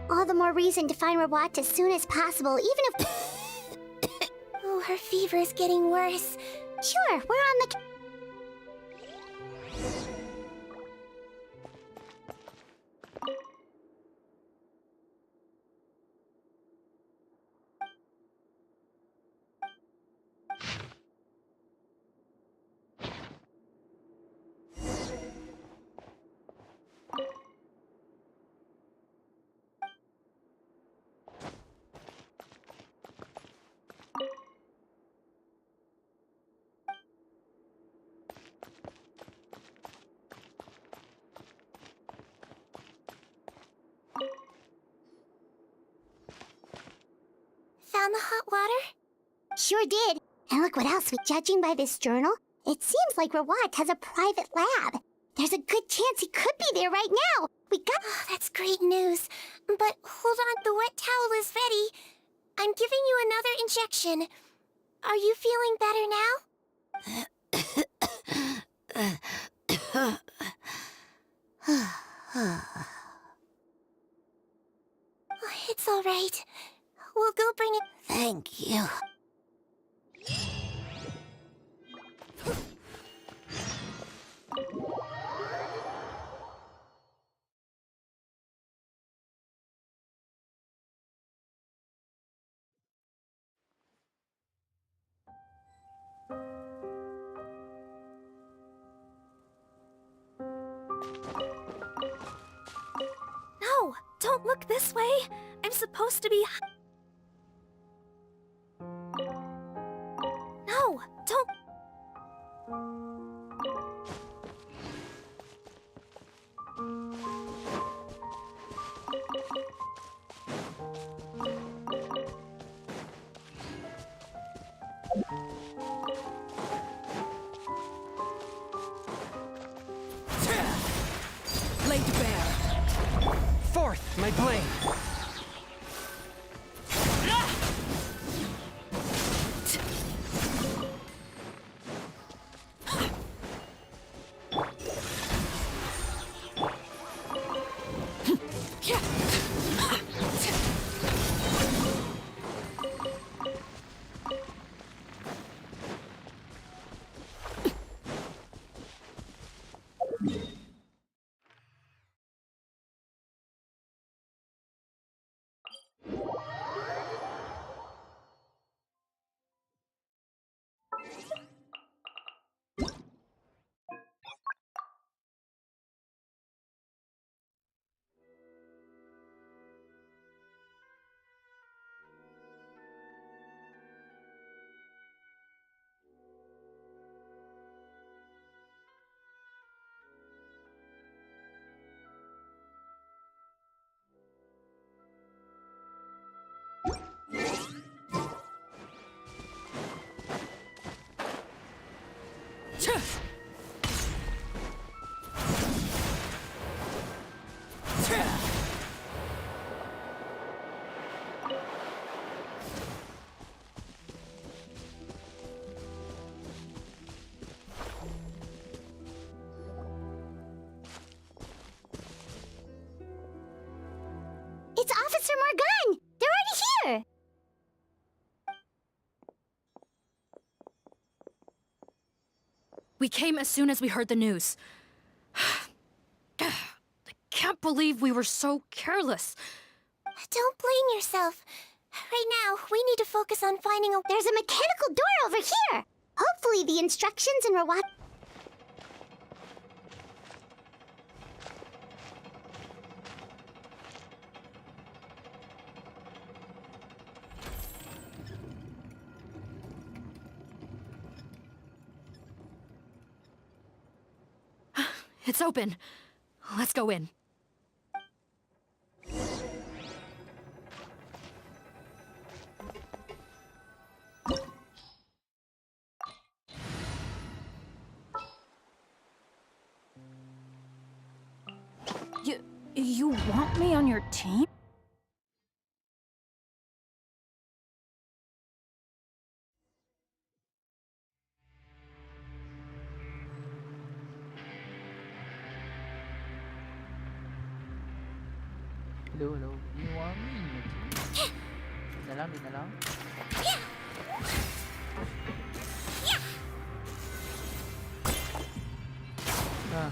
All the more reason to find Verwatt as soon as possible, even if... Oh, her fever is getting worse. Sure, we're on the... Found the hot water? Sure did. And look what else judging by this journal, it seems like Verwatt has a private lab. There's a good chance he could be there right now. We got... Oh, that's great news. But hold on, the wet towel is ready. I'm giving you another injection. Are you feeling better now? It's all right. We'll go bring it... Thank you. No! Don't look this way! I'm supposed to be... No! Don't... Laid bare. Forth, my blade. It's Officer Morgan! They're already here! We came as soon as we heard the news. I can't believe we were so careless. Don't blame yourself. Right now, we need to focus on finding a... There's a mechanical door over here! Hopefully the instructions and reward... It's open. Let's go in. You want me on your team? Hello, hello. You want me? Di na lang. Ah.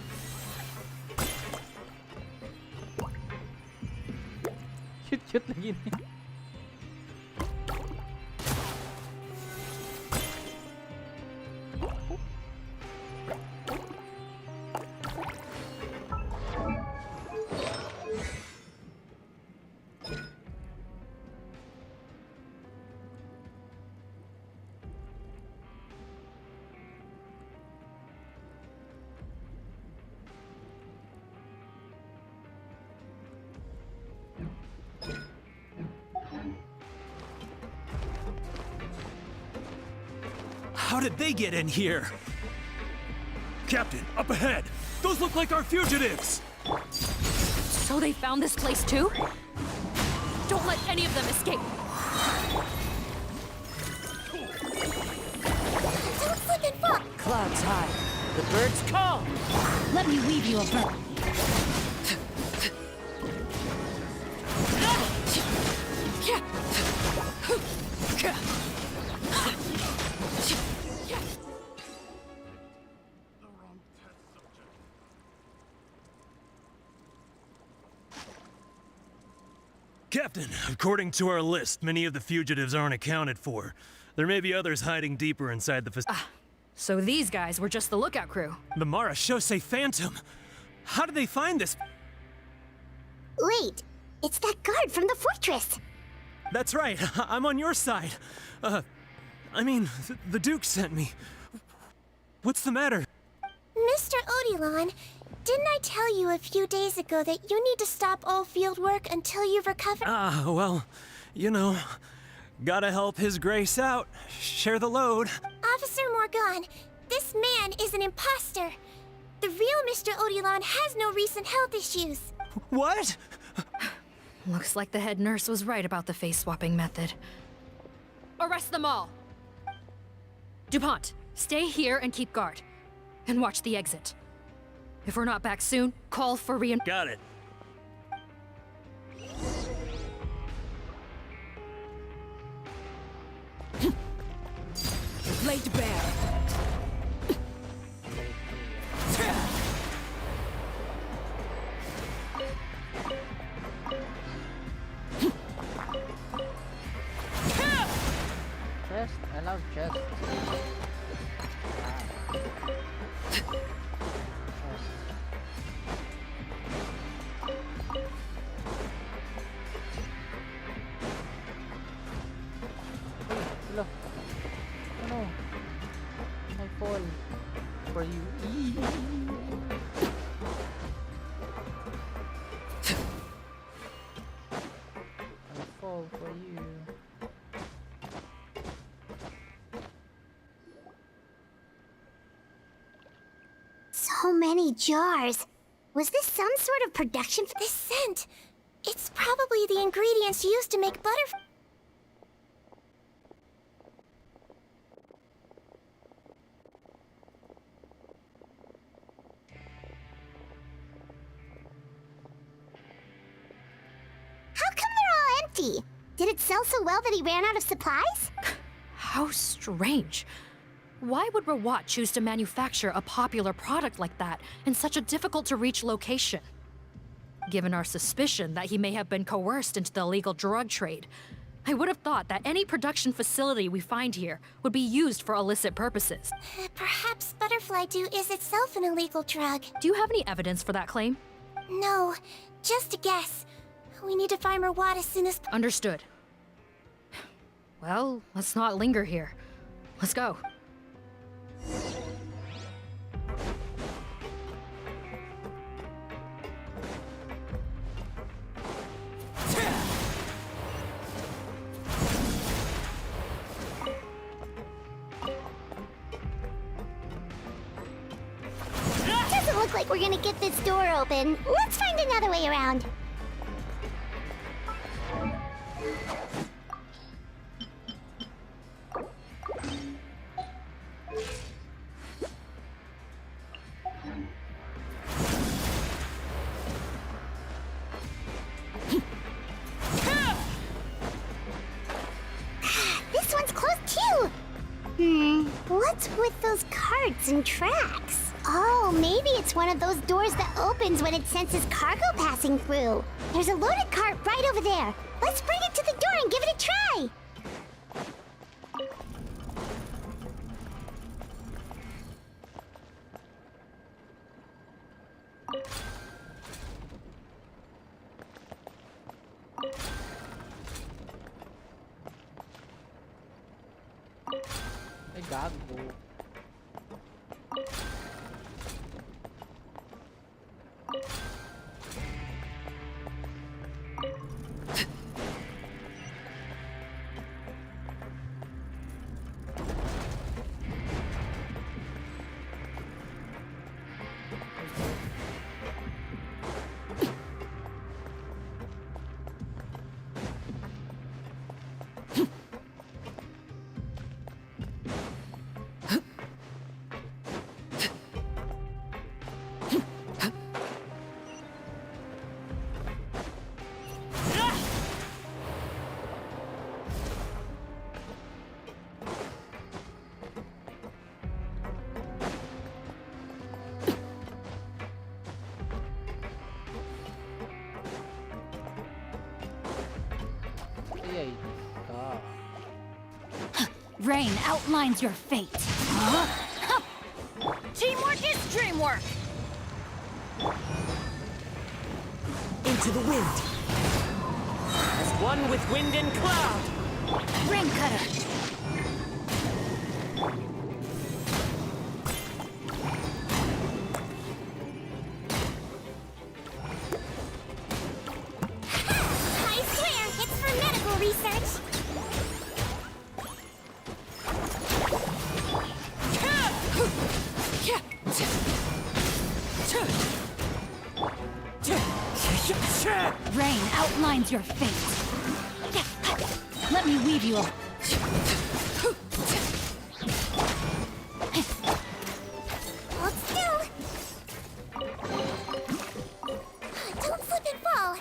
Cute lagi nih. How did they get in here? Captain, up ahead! Those look like our fugitives! So they found this place too? Don't let any of them escape! Don't slip and fall! Clouds high. The birds call. Let me weave you a bird. Captain, according to our list, many of the fugitives aren't accounted for. There may be others hiding deeper inside the So these guys were just the lookout crew. The Marashose Phantom! How did they find this? Wait, it's that guard from the fortress! That's right, I'm on your side. I mean, the Duke sent me. What's the matter? Mr. Odilon, didn't I tell you a few days ago that you need to stop all field work until you've recovered? Well, you know, gotta help His Grace out. Share the load. Officer Morgan, this man is an imposter. The real Mr. Odilon has no recent health issues. What? Looks like the head nurse was right about the face-swapping method. Arrest them all! DuPont, stay here and keep guard. And watch the exit. If we're not back soon, call for Got it. Laid bare. Chest. I love chest. Hello. Oh no. I fall for you. I fall for you. So many jars. Was this some sort of production? This scent. It's probably the ingredients used to make butterfly. How come they're all empty? Did it sell so well that he ran out of supplies? How strange. Why would Rawat choose to manufacture a popular product like that in such a difficult-to-reach location? Given our suspicion that he may have been coerced into the illegal drug trade, I would have thought that any production facility we find here would be used for illicit purposes. Perhaps butterfly dew is itself an illegal drug. Do you have any evidence for that claim? No, just a guess. We need to find Rawat as soon as... Understood. Well, let's not linger here. Let's go. Doesn't look like we're gonna get this door open. Let's find another way around. This one's closed too. What's with those carts and tracks? Oh, maybe it's one of those doors that opens when it senses cargo passing through. There's a loaded cart right over there. Let's bring it to the door and give it a try. Ay, gago. Ay, ka. Rain outlines your fate. Huh? Teamwork is dreamwork! Into the wind. As one with wind and cloud. Rain cutter! I swear, it's for medical research. Rain outlines your fate. Let me weave you a... Hold still. Don't slip and fall.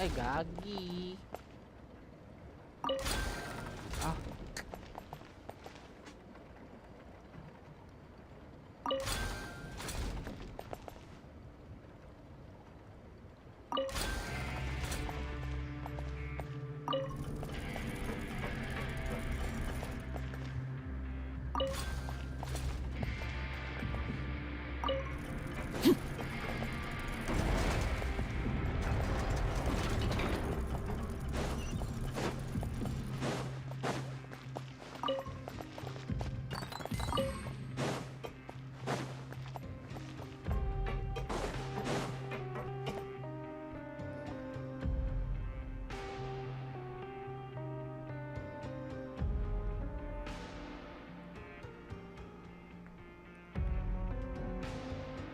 Ay, gagi. Ah.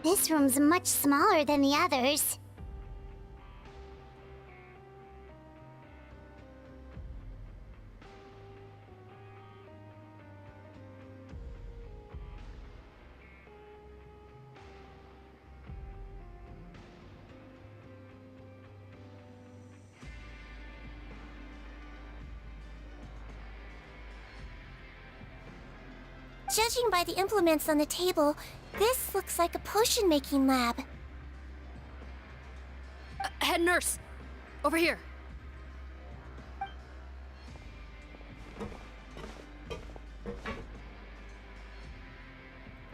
This room's much smaller than the others. Judging by the implements on the table, this looks like a potion-making lab. Head nurse! Over here!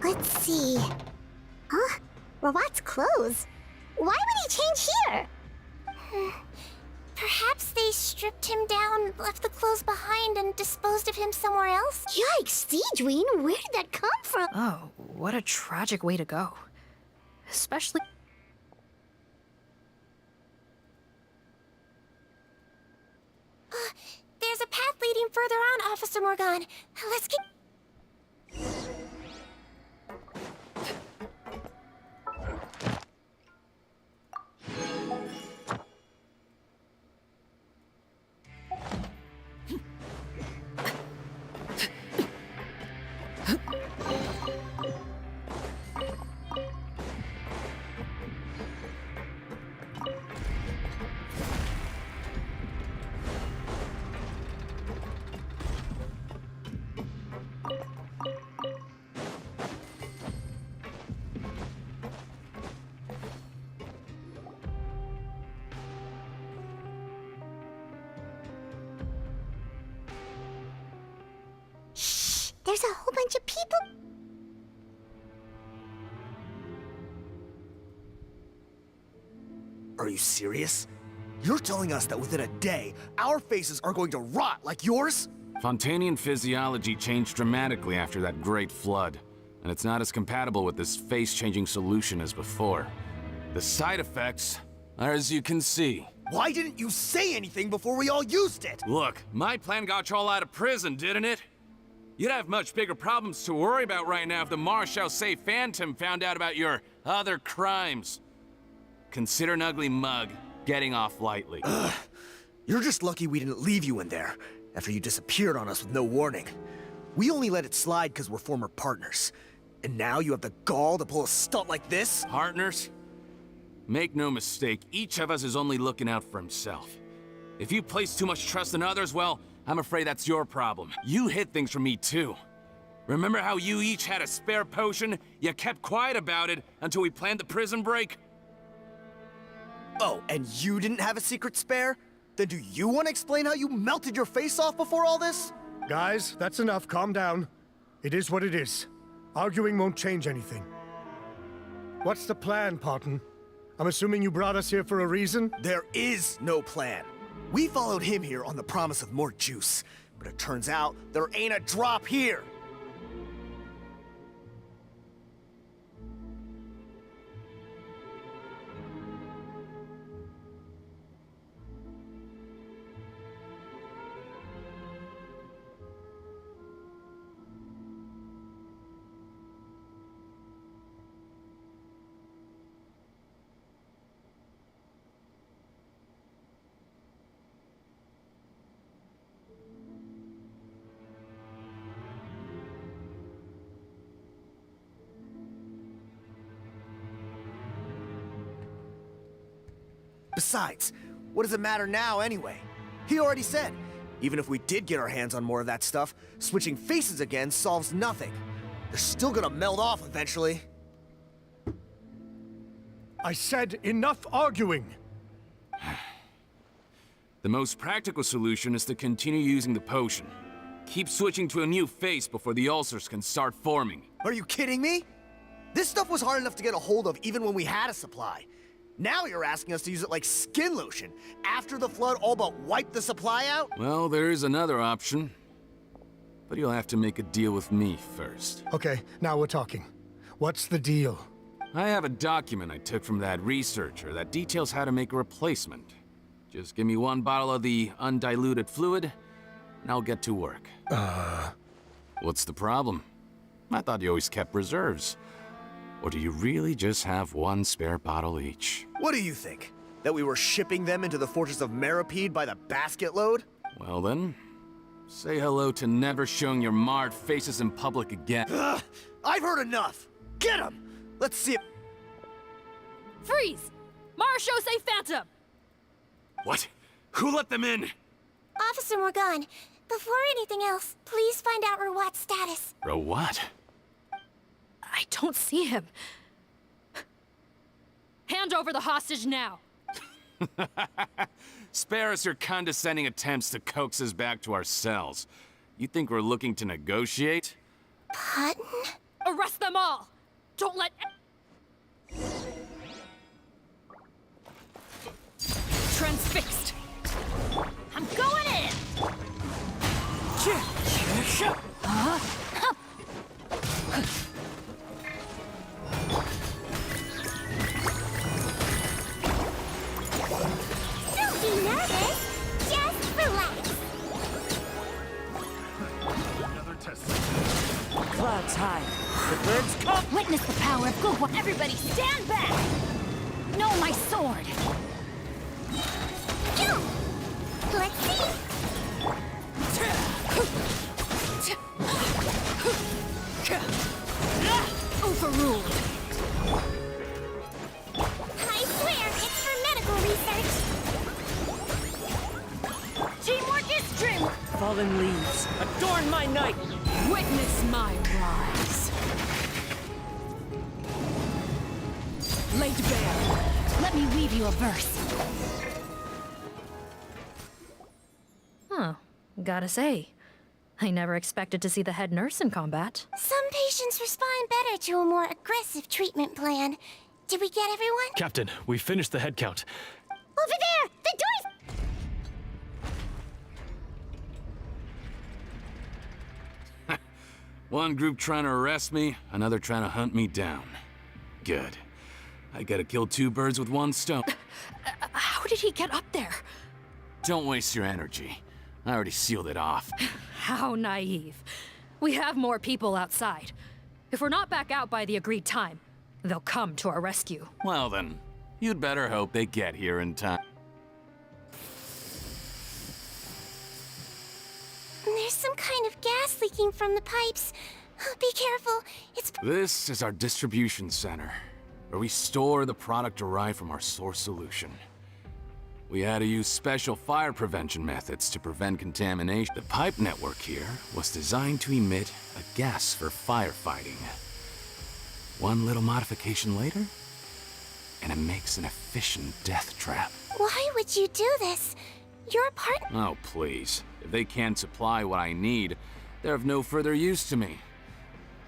Let's see. Huh? Robot's clothes? Why would he change here? Perhaps they stripped him down, left the clothes behind, and disposed of him somewhere else? Yikes, Sigewinne, where did that come from? Oh, what a tragic way to go. Especially... There's a path leading further on, Officer Morgan. Let's get... There's a whole bunch of people. Are you serious? You're telling us that within a day, our faces are going to rot like yours? Fontanian physiology changed dramatically after that great flood, and it's not as compatible with this face-changing solution as before. The side effects are as you can see. Why didn't you say anything before we all used it? Look, my plan got you all out of prison, didn't it? You'd have much bigger problems to worry about right now if the Marshal Say Phantom found out about your other crimes. Consider an ugly mug getting off lightly. Ugh. You're just lucky we didn't leave you in there after you disappeared on us with no warning. We only let it slide because we're former partners. And now you have the gall to pull a stunt like this? Partners? Make no mistake, each of us is only looking out for himself. If you place too much trust in others, well, I'm afraid that's your problem. You hid things from me too. Remember how you each had a spare potion? You kept quiet about it until we planned the prison break? Oh, and you didn't have a secret spare? Then do you want to explain how you melted your face off before all this? Guys, that's enough. Calm down. It is what it is. Arguing won't change anything. What's the plan, Parton? I'm assuming you brought us here for a reason? There is no plan. We followed him here on the promise of more juice, but it turns out there ain't a drop here. Besides, What does it matter now, anyway? He already said, even if we did get our hands on more of that stuff, switching faces again solves nothing. They're still gonna meld off eventually. I said enough arguing! The most practical solution is to continue using the potion. Keep switching to a new face before the ulcers can start forming. Are you kidding me? This stuff was hard enough to get a hold of even when we had a supply. Now you're asking us to use it like skin lotion, after the flood all but wiped the supply out? Well, there is another option. But you'll have to make a deal with me first. Okay, now we're talking. What's the deal? I have a document I took from that researcher that details how to make a replacement. Just give me 1 bottle of the undiluted fluid, and I'll get to work. What's the problem? I thought you always kept reserves. Or do you really just have 1 spare bottle each? What do you think? That we were shipping them into the fortress of Meripede by the basket load? Well then, say hello to never showing your marred faces in public again. Ugh, I've heard enough! Get him! Let's see if... Freeze! Marashosei Phantom! What? Who let them in? Officer Morgan, before anything else, please find out Rawat's status. Rawat? I don't see him. Hand over the hostage now. Spare us your condescending attempts to coax us back to our cells. You think we're looking to negotiate? Patton? Arrest them all! Don't let... Transfixed! I'm going in! Huh? Don't be nervous. Just relax. Another test. Clouds high. The birds come. Witness the power of good. Everybody stand back! No, my sword! Go! Let's see. Overruled. I swear, it's for medical research. Teamwork is dreamwork. Fallen leaves. Adorn my night. Witness my rise. Laid bare. Let me weave you a verse. Huh. Gotta say, I never expected to see the head nurse in combat. Some patients respond better to a more aggressive treatment plan. Did we get everyone? Captain, we finished the head count. Over there! The door's... One group trying to arrest me, another trying to hunt me down. Good. I gotta kill 2 birds with 1 stone. How did he get up there? Don't waste your energy. I already sealed it off. How naive. We have more people outside. If we're not back out by the agreed time, they'll come to our rescue. Well then, you'd better hope they get here in time. There's some kind of gas leaking from the pipes. Be careful. It's... This is our distribution center, where we store the product derived from our source solution. We had to use special fire prevention methods to prevent contamination. The pipe network here was designed to emit a gas for firefighting. One little modification later, and it makes an efficient death trap. Why would you do this? You're a part... Oh, please. If they can't supply what I need, they're of no further use to me.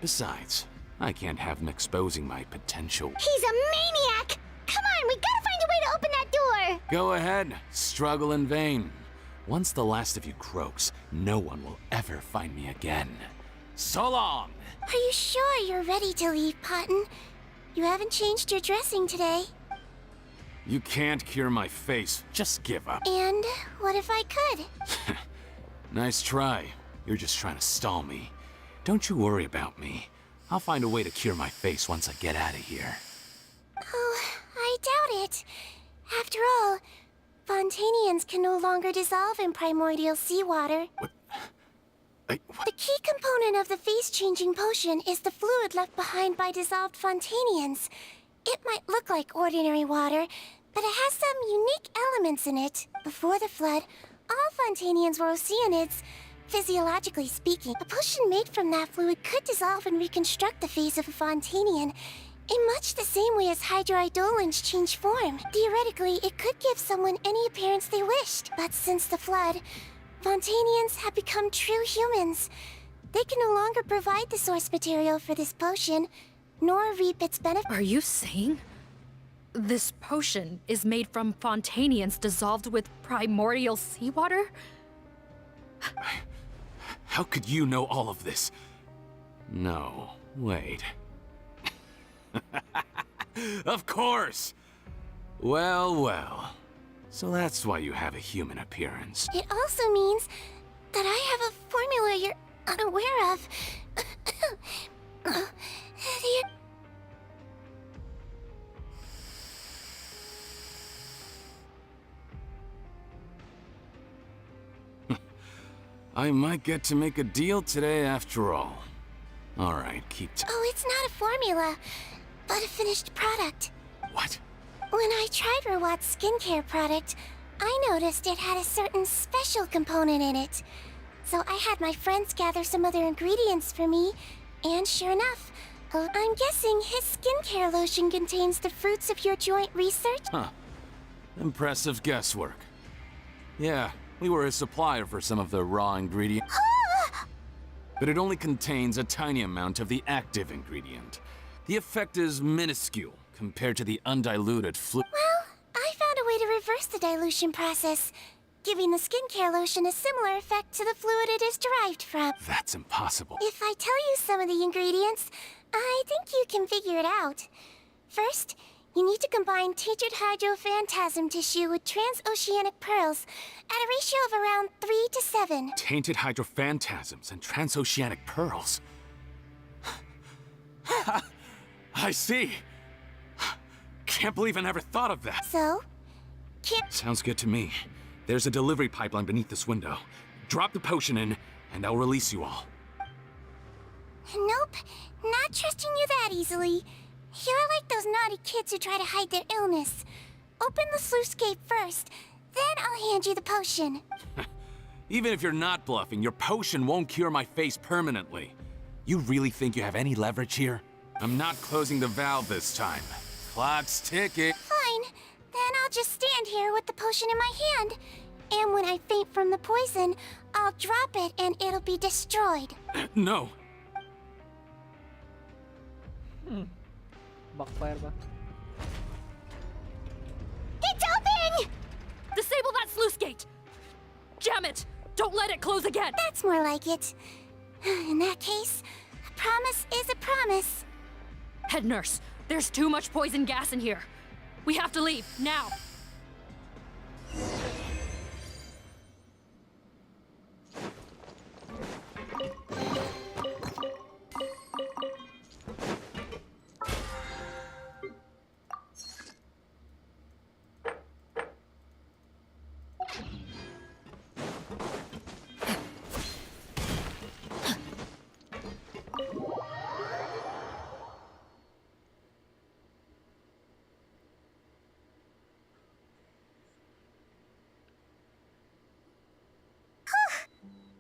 Besides, I can't have them exposing my potential. He's a maniac! Come on, we gotta find a way to open that door! Go ahead, struggle in vain. Once the last of you croaks, no one will ever find me again. So long! Are you sure you're ready to leave, Patton? You haven't changed your dressing today. You can't cure my face, just give up. And what if I could? Nice try. You're just trying to stall me. Don't you worry about me. I'll find a way to cure my face once I get out of here. Oh, I doubt it. After all, Fontanians can no longer dissolve in primordial seawater. The key component of the face-changing potion is the fluid left behind by dissolved Fontanians. It might look like ordinary water, but it has some unique elements in it. Before the flood, all Fontanians were Oceanids. Physiologically speaking, a potion made from that fluid could dissolve and reconstruct the face of a Fontanian in much the same way as hydroidolins change form. Theoretically, it could give someone any appearance they wished. But since the flood, Fontanians have become true humans. They can no longer provide the source material for this potion, nor reap its benefit. Are you saying this potion is made from Fontanians dissolved with primordial seawater? How could you know all of this? No, wait. Of course! Well, well. So that's why you have a human appearance. It also means that I have a formula you're unaware of. I might get to make a deal today after all. Alright, keep Oh, it's not a formula, but a finished product. What? When I tried Rawat's skincare product, I noticed it had a certain special component in it. So I had my friends gather some other ingredients for me, and sure enough, I'm guessing his skincare lotion contains the fruits of your joint research? Huh. Impressive guesswork. Yeah, we were a supplier for some of the raw ingredients. But it only contains a tiny amount of the active ingredient. The effect is minuscule compared to the undiluted fluid. Well, I found a way to reverse the dilution process, giving the skincare lotion a similar effect to the fluid it is derived from. That's impossible. If I tell you some of the ingredients, I think you can figure it out. First, you need to combine tainted hydrophantasm tissue with transoceanic pearls at a ratio of around 3 to 7. Tainted hydrophantasms and transoceanic pearls. I see. Can't believe I never thought of that. So? Sounds good to me. There's a delivery pipeline beneath this window. Drop the potion in, and I'll release you all. Nope, not trusting you that easily. You're like those naughty kids who try to hide their illness. Open the sluice gate first, then I'll hand you the potion. Even if you're not bluffing, your potion won't cure my face permanently. You really think you have any leverage here? I'm not closing the valve this time. Clock's ticking. Fine, then I'll just stand here with the potion in my hand. And when I faint from the poison, I'll drop it and it'll be destroyed. No. Backfire ba? It's open! Disable that sluice gate! Jam it! Don't let it close again! That's more like it. In that case, a promise is a promise. Head nurse, there's too much poison gas in here. We have to leave, now!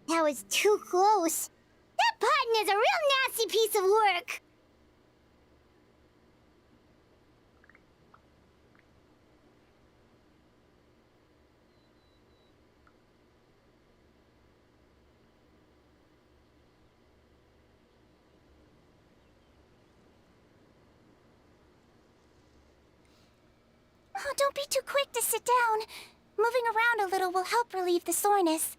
That was too close. That button is a real nasty piece of work. Oh, don't be too quick to sit down. Moving around a little will help relieve the soreness.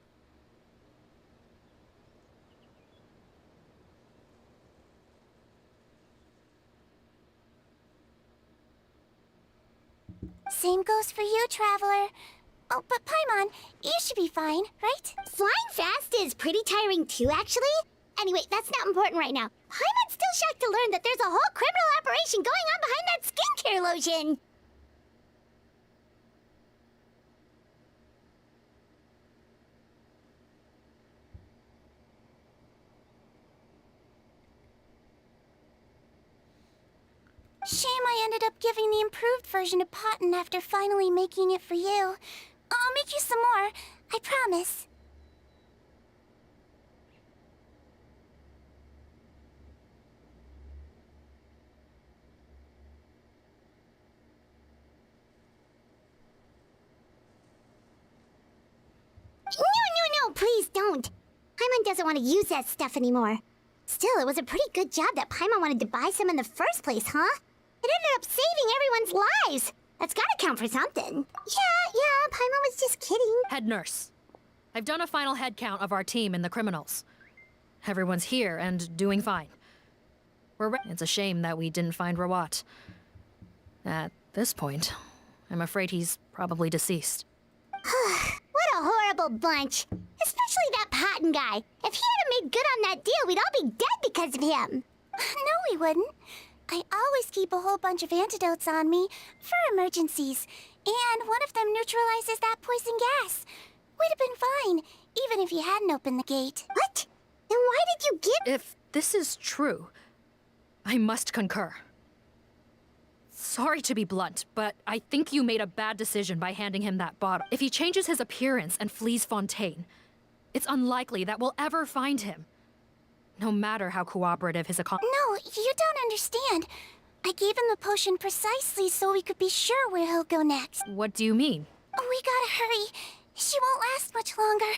Same goes for you, Traveler. Oh, but Paimon, you should be fine, right? Flying fast is pretty tiring too, actually. Anyway, that's not important right now. Paimon's still shocked to learn that there's a whole criminal operation going on behind that skincare lotion. Shame I I ended up giving the improved version to Potton after finally making it for you. I'll make you some more, I promise. No, please don't. Paimon doesn't want to use that stuff anymore. Still, it was a pretty good job that Paimon wanted to buy some in the first place, huh? It ended up saving everyone's lives. That's gotta count for something. Yeah, Paimon was just kidding. Head nurse. I've done a final head count of our team and the criminals. Everyone's here and doing fine. It's a shame that we didn't find Rawat. At this point, I'm afraid he's probably deceased. What a horrible bunch. Especially that Potton guy. If he hadn't made good on that deal, we'd all be dead because of him. No, we wouldn't. I always keep a whole bunch of antidotes on me for emergencies, and one of them neutralizes that poison gas. We'd have been fine, even if you hadn't opened the gate. What? Then why did you give— If this is true, I must concur. Sorry to be blunt, but I think you made a bad decision by handing him that bottle. If he changes his appearance and flees Fontaine, it's unlikely that we'll ever find him. No matter how cooperative his No, you don't understand. I gave him the potion precisely so we could be sure where he'll go next. What do you mean? We gotta hurry. She won't last much longer.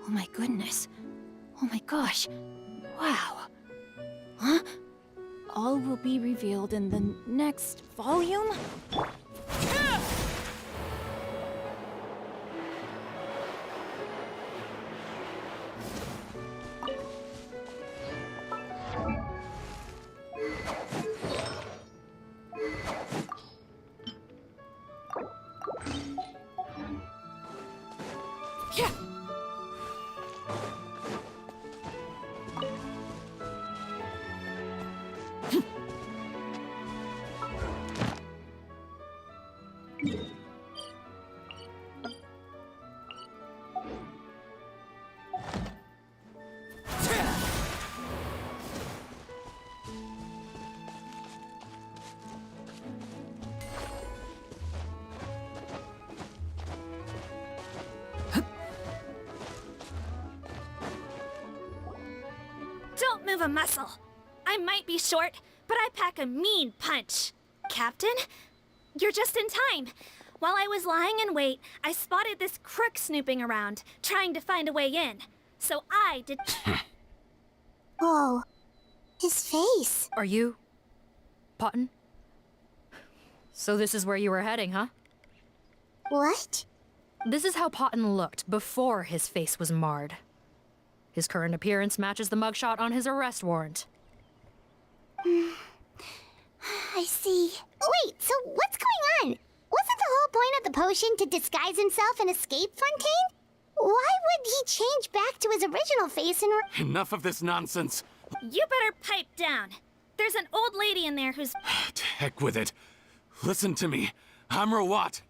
Oh my goodness. Oh my gosh. Wow. Huh? All will be revealed in the next volume? Don't move a muscle. I might be short, but I pack a mean punch. Captain, you're just in time. While I was lying in wait, I spotted this crook snooping around, trying to find a way in. So I did... Whoa. His face. Are you... Potton? So this is where you were heading, huh? What? This is how Potton looked before his face was marred. His current appearance matches the mugshot on his arrest warrant. I see. Wait, so what's going on? Wasn't the whole point of the potion to disguise himself and escape Fontaine? Why would he change back to his original face and... Enough of this nonsense. You better pipe down. There's an old lady in there who's... To heck with it. Listen to me. I'm Rawat.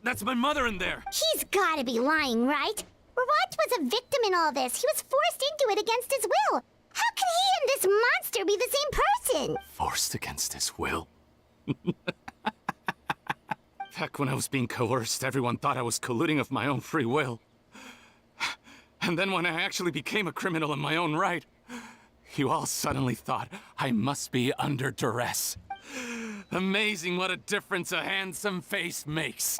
That's my mother in there. He's gotta be lying, right? Rawat was a victim in all this. He was forced into it against his will. How could he and this monster be the same person? Forced against his will? Back when I was being coerced, everyone thought I was colluding of my own free will. And then when I actually became a criminal in my own right, you all suddenly thought I must be under duress. Amazing what a difference a handsome face makes.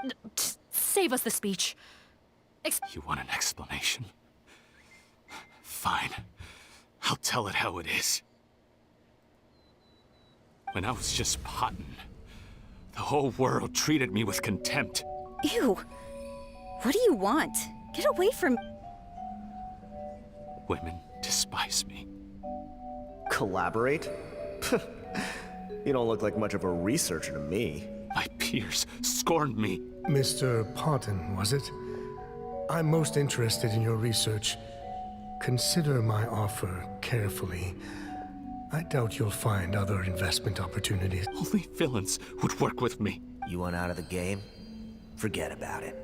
Save us the speech. You want an explanation? Fine. I'll tell it how it is. When I was just Potton, the whole world treated me with contempt. Ew. What do you want? Get away from... Women despise me. Collaborate? You don't look like much of a researcher to me. My peers scorned me. Mr. Parton, was it? I'm most interested in your research. Consider my offer carefully. I doubt you'll find other investment opportunities. Only villains would work with me. You want out of the game? Forget about it.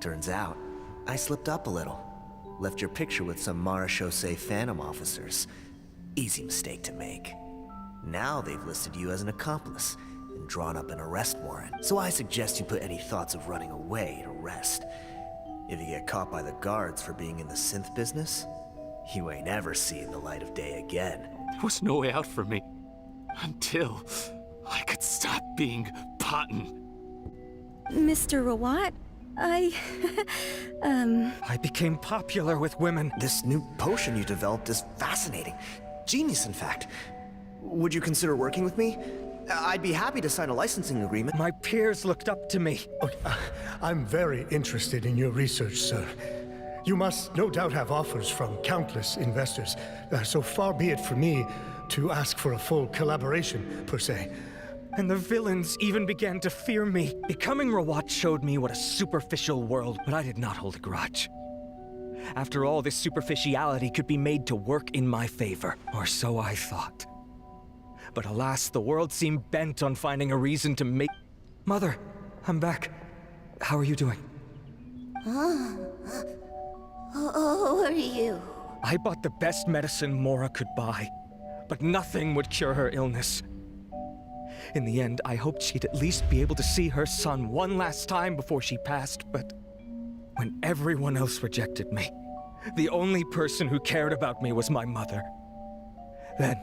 Turns out, I slipped up a little. Left your picture with some Marechaussee Phantom officers. Easy mistake to make. Now they've listed you as an accomplice and drawn up an arrest warrant. So I suggest you put any thoughts of running away to rest. If you get caught by the guards for being in the synth business, you ain't ever seeing the light of day again. There was no way out for me. Until I could stop being Parton. Mr. Rawat, I became popular with women. This new potion you developed is fascinating. Genius, in fact. Would you consider working with me? I'd be happy to sign a licensing agreement. My peers looked up to me. I'm very interested in your research, sir. You must no doubt have offers from countless investors. So far be it for me to ask for a full collaboration, per se. And the villains even began to fear me. Becoming Rawat showed me what a superficial world, but I did not hold a grudge. After all, this superficiality could be made to work in my favor, or so I thought. But alas, the world seemed bent on finding a reason to make... Mother, I'm back. How are you doing? Who are you? I bought the best medicine Mora could buy, but nothing would cure her illness. In the end, I hoped she'd at least be able to see her son one last time before she passed, but when everyone else rejected me, the only person who cared about me was my mother. Then,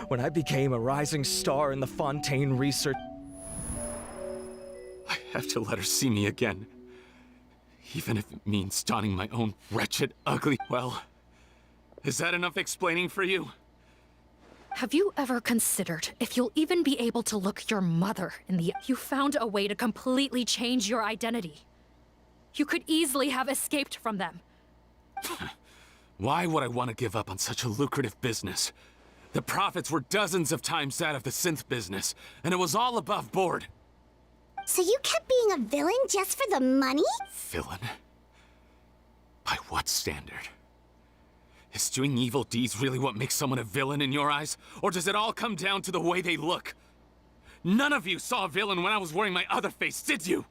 when I became a rising star in the Fontaine research... I have to let her see me again. Even if it means donning my own wretched, ugly... Well, is that enough explaining for you? Have you ever considered if you'll even be able to look your mother in the... You found a way to completely change your identity. You could easily have escaped from them. Why would I want to give up on such a lucrative business? The profits were dozens of times that of the synth business, and it was all above board. So you kept being a villain just for the money? Villain? By what standard? Is doing evil deeds really what makes someone a villain in your eyes? Or does it all come down to the way they look? None of you saw a villain when I was wearing my other face, did you?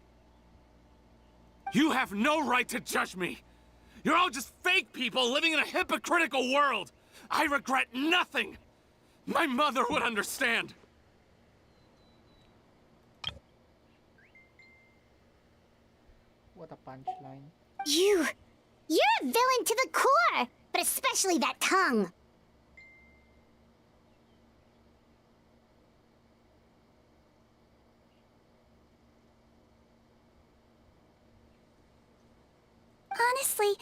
You have no right to judge me! You're all just fake people living in a hypocritical world! I regret nothing! My mother would understand! What a punchline. You're a villain to the core! But especially that tongue! Honestly,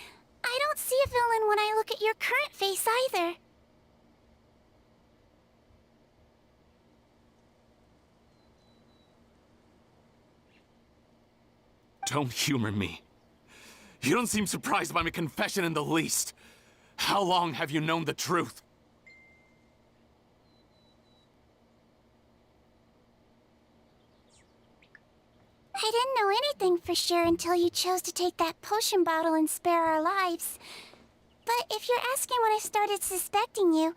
I don't see a villain when I look at your current face either. Don't humor me. You don't seem surprised by my confession in the least. How long have you known the truth? I didn't know anything for sure until you chose to take that potion bottle and spare our lives. But if you're asking when I started suspecting you,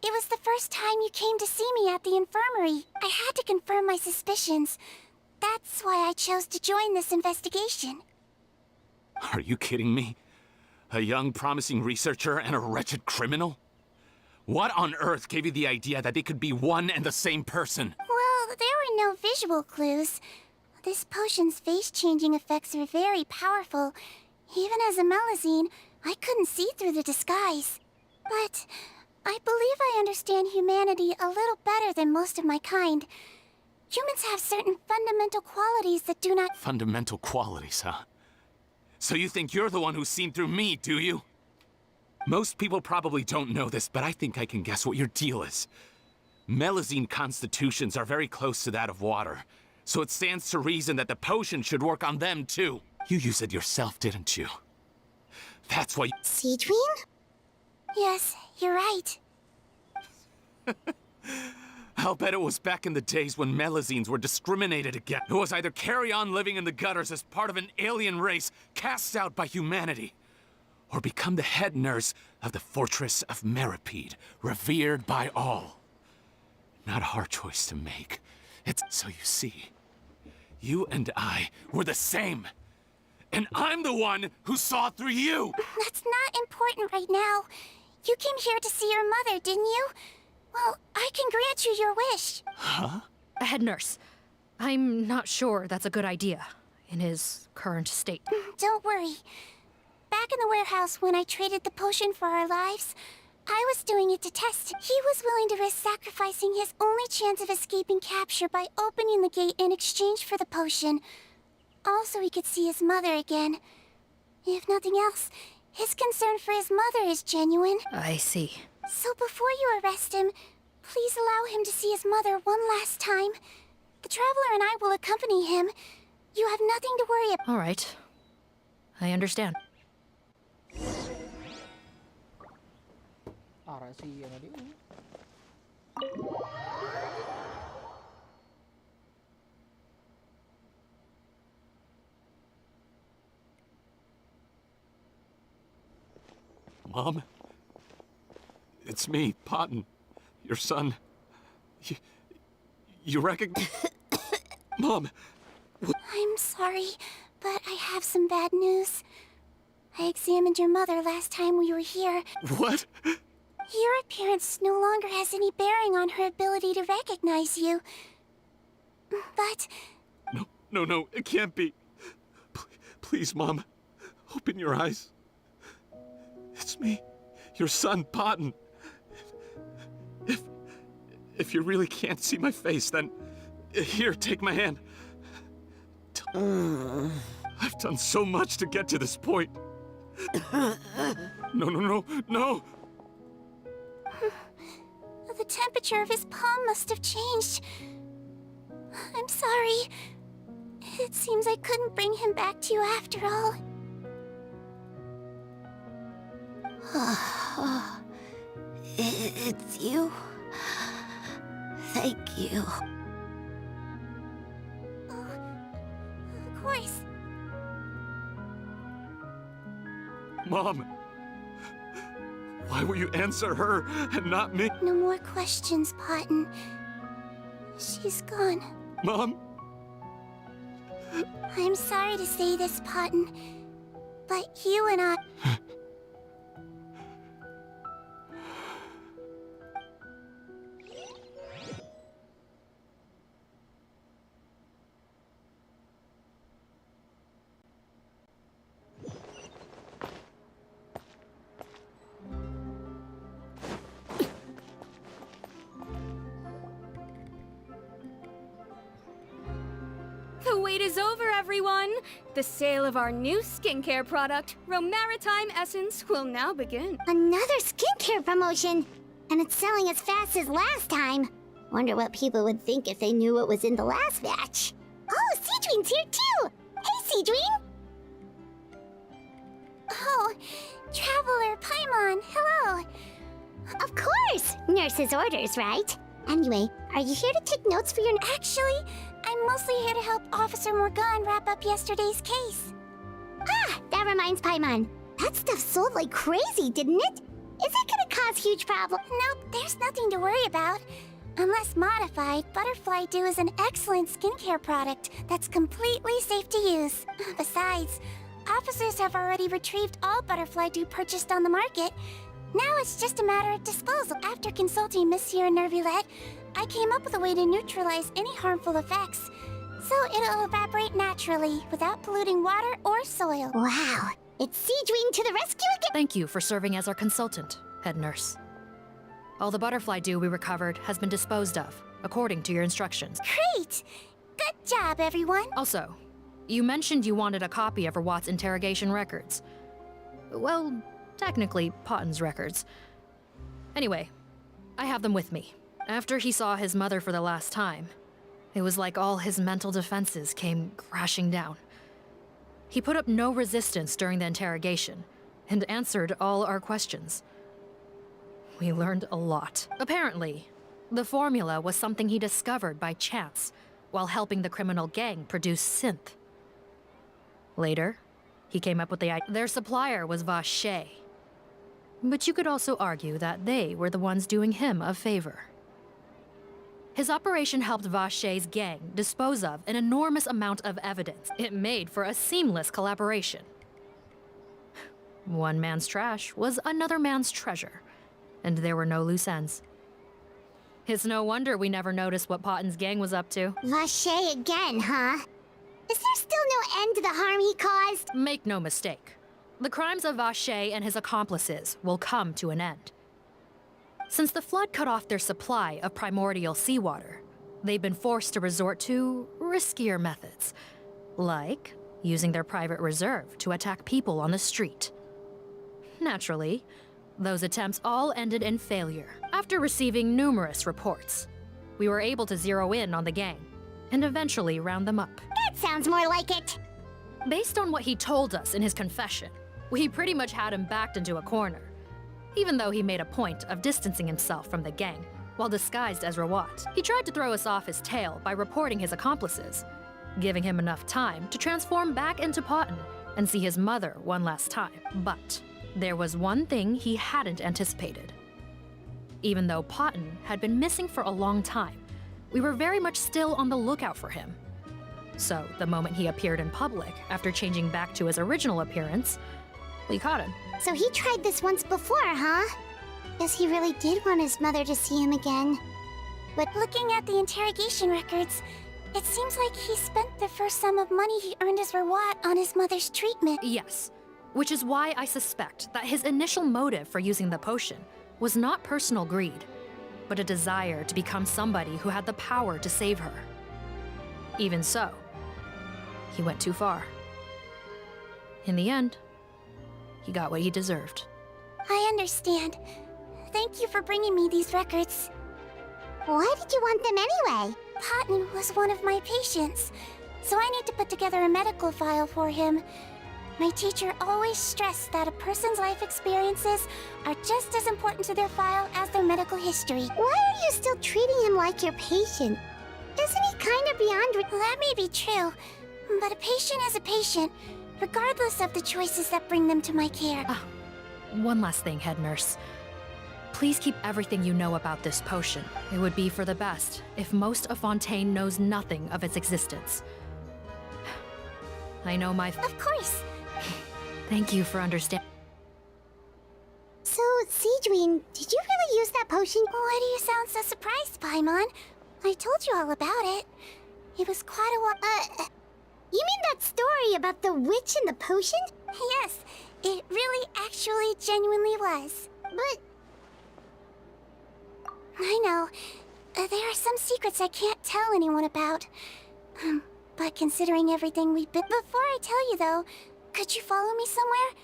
it was the first time you came to see me at the infirmary. I had to confirm my suspicions. That's why I chose to join this investigation. Are you kidding me? A young, promising researcher and a wretched criminal? What on earth gave you the idea that they could be one and the same person? Well, there were no visual clues. This potion's face-changing effects are very powerful. Even as a Melusine, I couldn't see through the disguise. But I believe I understand humanity a little better than most of my kind. Humans have certain fundamental qualities that do not... Fundamental qualities, huh? So you think you're the one who's seen through me, do you? Most people probably don't know this, but I think I can guess what your deal is. Melusine constitutions are very close to that of water, so it stands to reason that the potion should work on them too. You used it yourself, didn't you? That's why... Sigewinne? Yes, you're right. I'll bet it was back in the days when Melazines were discriminated against. It was either carry on living in the gutters as part of an alien race cast out by humanity, or become the head nurse of the Fortress of Meripede, revered by all. Not a hard choice to make. It's so you see, you and I were the same. And I'm the one who saw through you! That's not important right now. You came here to see your mother, didn't you? Well, I can grant you your wish. Huh? Head nurse, I'm not sure that's a good idea in his current state. Don't worry. Back in the warehouse when I traded the potion for our lives, I was doing it to test it. He was willing to risk sacrificing his only chance of escaping capture by opening the gate in exchange for the potion. Also, he could see his mother again. If nothing else, his concern for his mother is genuine. I see. So before you arrest him, please allow him to see his mother one last time. The Traveler and I will accompany him. You have nothing to worry about. All right. I understand. Mom? It's me, Potton. Your son. You recognize... Mom! I'm sorry, but I have some bad news. I examined your mother last time we were here. What? Your appearance no longer has any bearing on her ability to recognize you. But... No, it can't be. Please, Mom. Open your eyes. It's me, your son, Potton. If you really can't see my face, then... Here, take my hand. I've done so much to get to this point. No. The temperature of his palm must have changed. I'm sorry. It seems I couldn't bring him back to you after all. It's you. Thank you. Of course. Mom! Why will you answer her and not me? No more questions, Potton. She's gone. Mom? I'm sorry to say this, Potton, but you and I... The wait is over, everyone! The sale of our new skincare product, Romaritime Essence, will now begin. Another skincare promotion! And it's selling as fast as last time. Wonder what people would think if they knew what was in the last batch. Oh, Sigewinne's here too! Hey, Sigewinne! Oh, Traveler Paimon, hello! Of course! Nurse's orders, right? Anyway, are you here to take notes for your... Actually, I'm mostly here to help Officer Morgan wrap up yesterday's case. Ah, that reminds Paimon. That stuff sold like crazy, didn't it? Is it gonna cause huge problems? Nope, there's nothing to worry about. Unless modified, Butterfly Dew is an excellent skincare product that's completely safe to use. Besides, officers have already retrieved all Butterfly Dew purchased on the market. Now it's just a matter of disposal. After consulting Monsieur Nervulette, I came up with a way to neutralize any harmful effects. So it'll evaporate naturally, without polluting water or soil. Wow, it's Sigewinne to the rescue again! Thank you for serving as our consultant, head nurse. All the butterfly dew we recovered has been disposed of, according to your instructions. Great! Good job, everyone! Also, you mentioned you wanted a copy of Rawat's interrogation records. Well, technically, Potton's records. Anyway, I have them with me. After he saw his mother for the last time, it was like all his mental defenses came crashing down. He put up no resistance during the interrogation, and answered all our questions. We learned a lot. Apparently, The formula was something he discovered by chance, while helping the criminal gang produce synth. Later, he came up with the idea. Their supplier was Vache. But you could also argue that they were the ones doing him a favor. His operation helped Vache's gang dispose of an enormous amount of evidence. It made for a seamless collaboration. One man's trash was another man's treasure, and there were no loose ends. It's no wonder we never noticed what Potten's gang was up to. Vache again, huh? Is there still no end to the harm he caused? Make no mistake. The crimes of Vache and his accomplices will come to an end. Since the flood cut off their supply of primordial seawater, they've been forced to resort to riskier methods, like using their private reserve to attack people on the street. Naturally, those attempts all ended in failure. After receiving numerous reports, we were able to zero in on the gang and eventually round them up. That sounds more like it. Based on what he told us in his confession, we pretty much had him backed into a corner, even though he made a point of distancing himself from the gang while disguised as Rawat. He tried to throw us off his tail by reporting his accomplices, giving him enough time to transform back into Potten and see his mother one last time. But there was one thing he hadn't anticipated. Even though Potten had been missing for a long time, we were very much still on the lookout for him. So the moment he appeared in public after changing back to his original appearance, we caught him. So he tried this once before, huh? Guess he really did want his mother to see him again. But looking at the interrogation records, it seems like he spent the first sum of money he earned as Rawat on his mother's treatment. Yes, which is why I suspect that his initial motive for using the potion was not personal greed, but a desire to become somebody who had the power to save her. Even so, he went too far. In the end, he got what he deserved. I understand. Thank you for bringing me these records. Why did you want them anyway? Potten was one of my patients, so I need to put together a medical file for him. My teacher always stressed that a person's life experiences are just as important to their file as their medical history. Why are you still treating him like your patient? Isn't he kind of beyond... That may be true, but a patient is a patient, regardless of the choices that bring them to my care. One last thing, head nurse. Please keep everything you know about this potion. It would be for the best if most of Fontaine knows nothing of its existence. I know my... Of course! Thank you for understanding. So, Sigewinne, did you really use that potion? Why do you sound so surprised, Paimon? I told you all about it. It was quite a while... You mean that story about the witch and the potion? Yes, it really actually genuinely was. But... I know. There are some secrets I can't tell anyone about. But considering everything we've been... Before I tell you, though, could you follow me somewhere?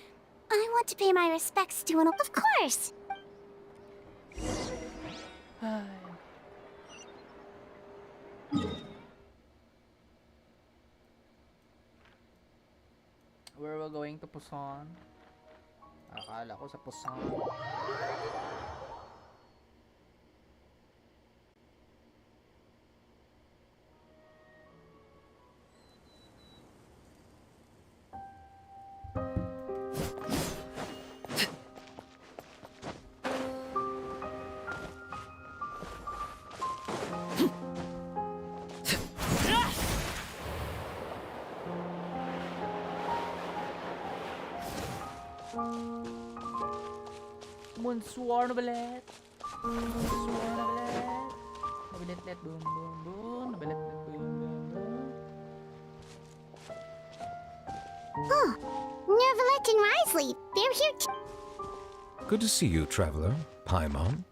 I want to pay my respects to an... Of course! Where we're going to Pusan? Akala ko sa Pusan. Bonsoir na balet. Bonsoir na balet. Nabalet boom boom boom. Nabalet boom boom boom. Oh, Nervalet and Risley. They're here too. Good to see you, traveler. Paimon.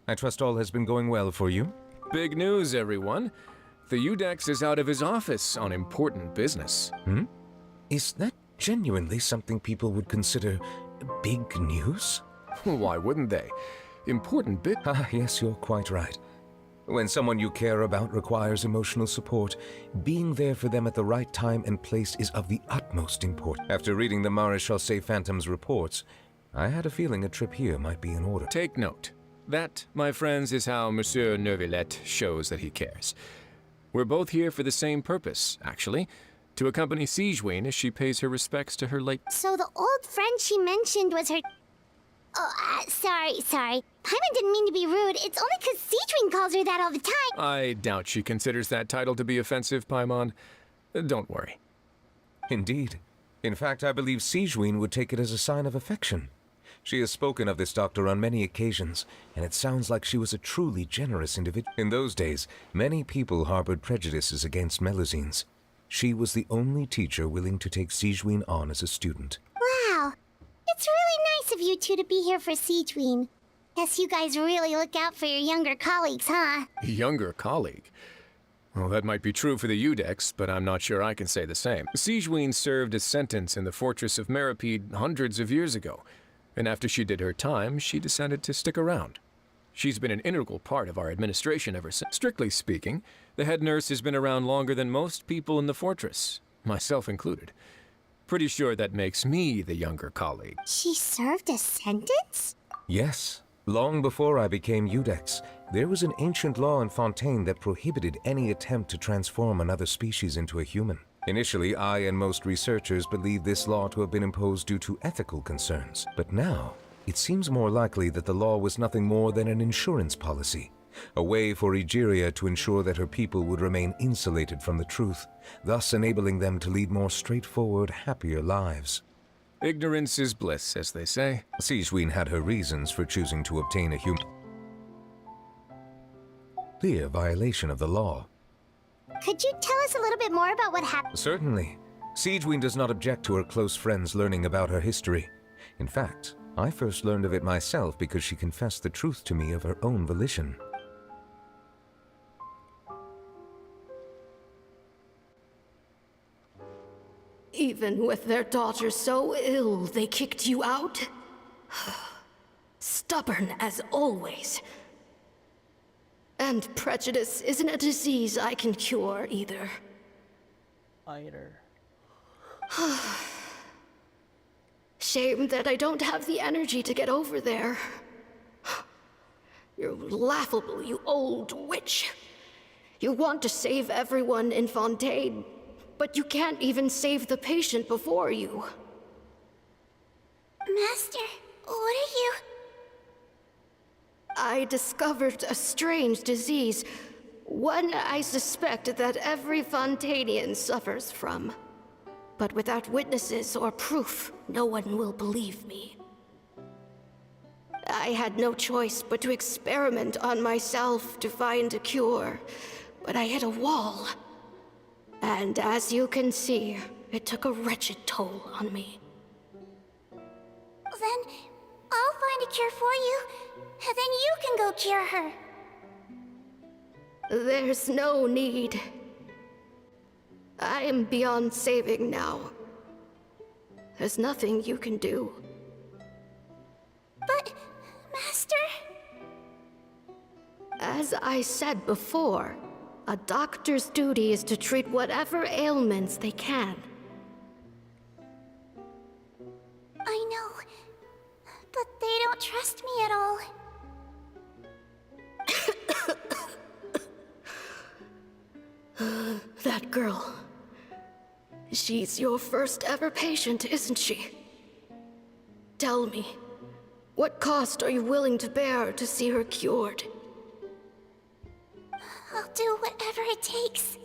I trust all has been going well for you. Big news, everyone. The Udex is out of his office on important business. Is that genuinely something people would consider big news? Why wouldn't they? Important bit. Yes, you're quite right. When someone you care about requires emotional support, being there for them at the right time and place is of the utmost importance. After reading the Maréchal Phantom's reports, I had a feeling a trip here might be in order. Take note. That, my friends, is how Monsieur Neuvillette shows that he cares. We're both here for the same purpose, actually. To accompany Sigewinne as she pays her respects to her late... So the old friend she mentioned was her... Oh, sorry. Paimon didn't mean to be rude. It's only because Sigewinne calls her that all the time. I doubt she considers that title to be offensive, Paimon. Don't worry. Indeed. In fact, I believe Sigewinne would take it as a sign of affection. She has spoken of this doctor on many occasions, and it sounds like she was a truly generous individual. In those days, many people harbored prejudices against Melusines. She was the only teacher willing to take Sigewinne on as a student. Wow. It's really nice of you two to be here for Sigewinne. Guess you guys really look out for your younger colleagues, huh? Younger colleague? Well, that might be true for the Udex, but I'm not sure I can say the same. Sigewinne served a sentence in the fortress of Meripede hundreds of years ago, and after she did her time, she decided to stick around. She's been an integral part of our administration ever since. Strictly speaking, the head nurse has been around longer than most people in the fortress, myself included. Pretty sure that makes me the younger colleague. She served a sentence? Yes. Long before I became Udex, there was an ancient law in Fontaine that prohibited any attempt to transform another species into a human. Initially, I and most researchers believed this law to have been imposed due to ethical concerns. But now, it seems more likely that the law was nothing more than an insurance policy. A way for Egeria to ensure that her people would remain insulated from the truth, thus enabling them to lead more straightforward, happier lives. Ignorance is bliss, as they say. Sigewinne had her reasons for choosing to obtain a human. Clear violation of the law. Could you tell us a little bit more about what happened? Certainly. Sigewinne does not object to her close friends learning about her history. In fact, I first learned of it myself because she confessed the truth to me of her own volition. Even with their daughter so ill, they kicked you out? Stubborn as always. And prejudice isn't a disease I can cure either. Shame that I don't have the energy to get over there. You're laughable, you old witch. You want to save everyone in Fontaine, but you can't even save the patient before you. Master, what are you... I discovered a strange disease, one I suspect that every Fontainian suffers from. But without witnesses or proof, no one will believe me. I had no choice but to experiment on myself to find a cure, but I hit a wall. And as you can see, it took a wretched toll on me. Then I'll find a cure for you, and then you can go cure her. There's no need. I am beyond saving now. There's nothing you can do. But, Master... As I said before, a doctor's duty is to treat whatever ailments they can. I know, but they don't trust me at all. That girl. She's your first ever patient, isn't she? Tell me, what cost are you willing to bear to see her cured? I'll do whatever it takes.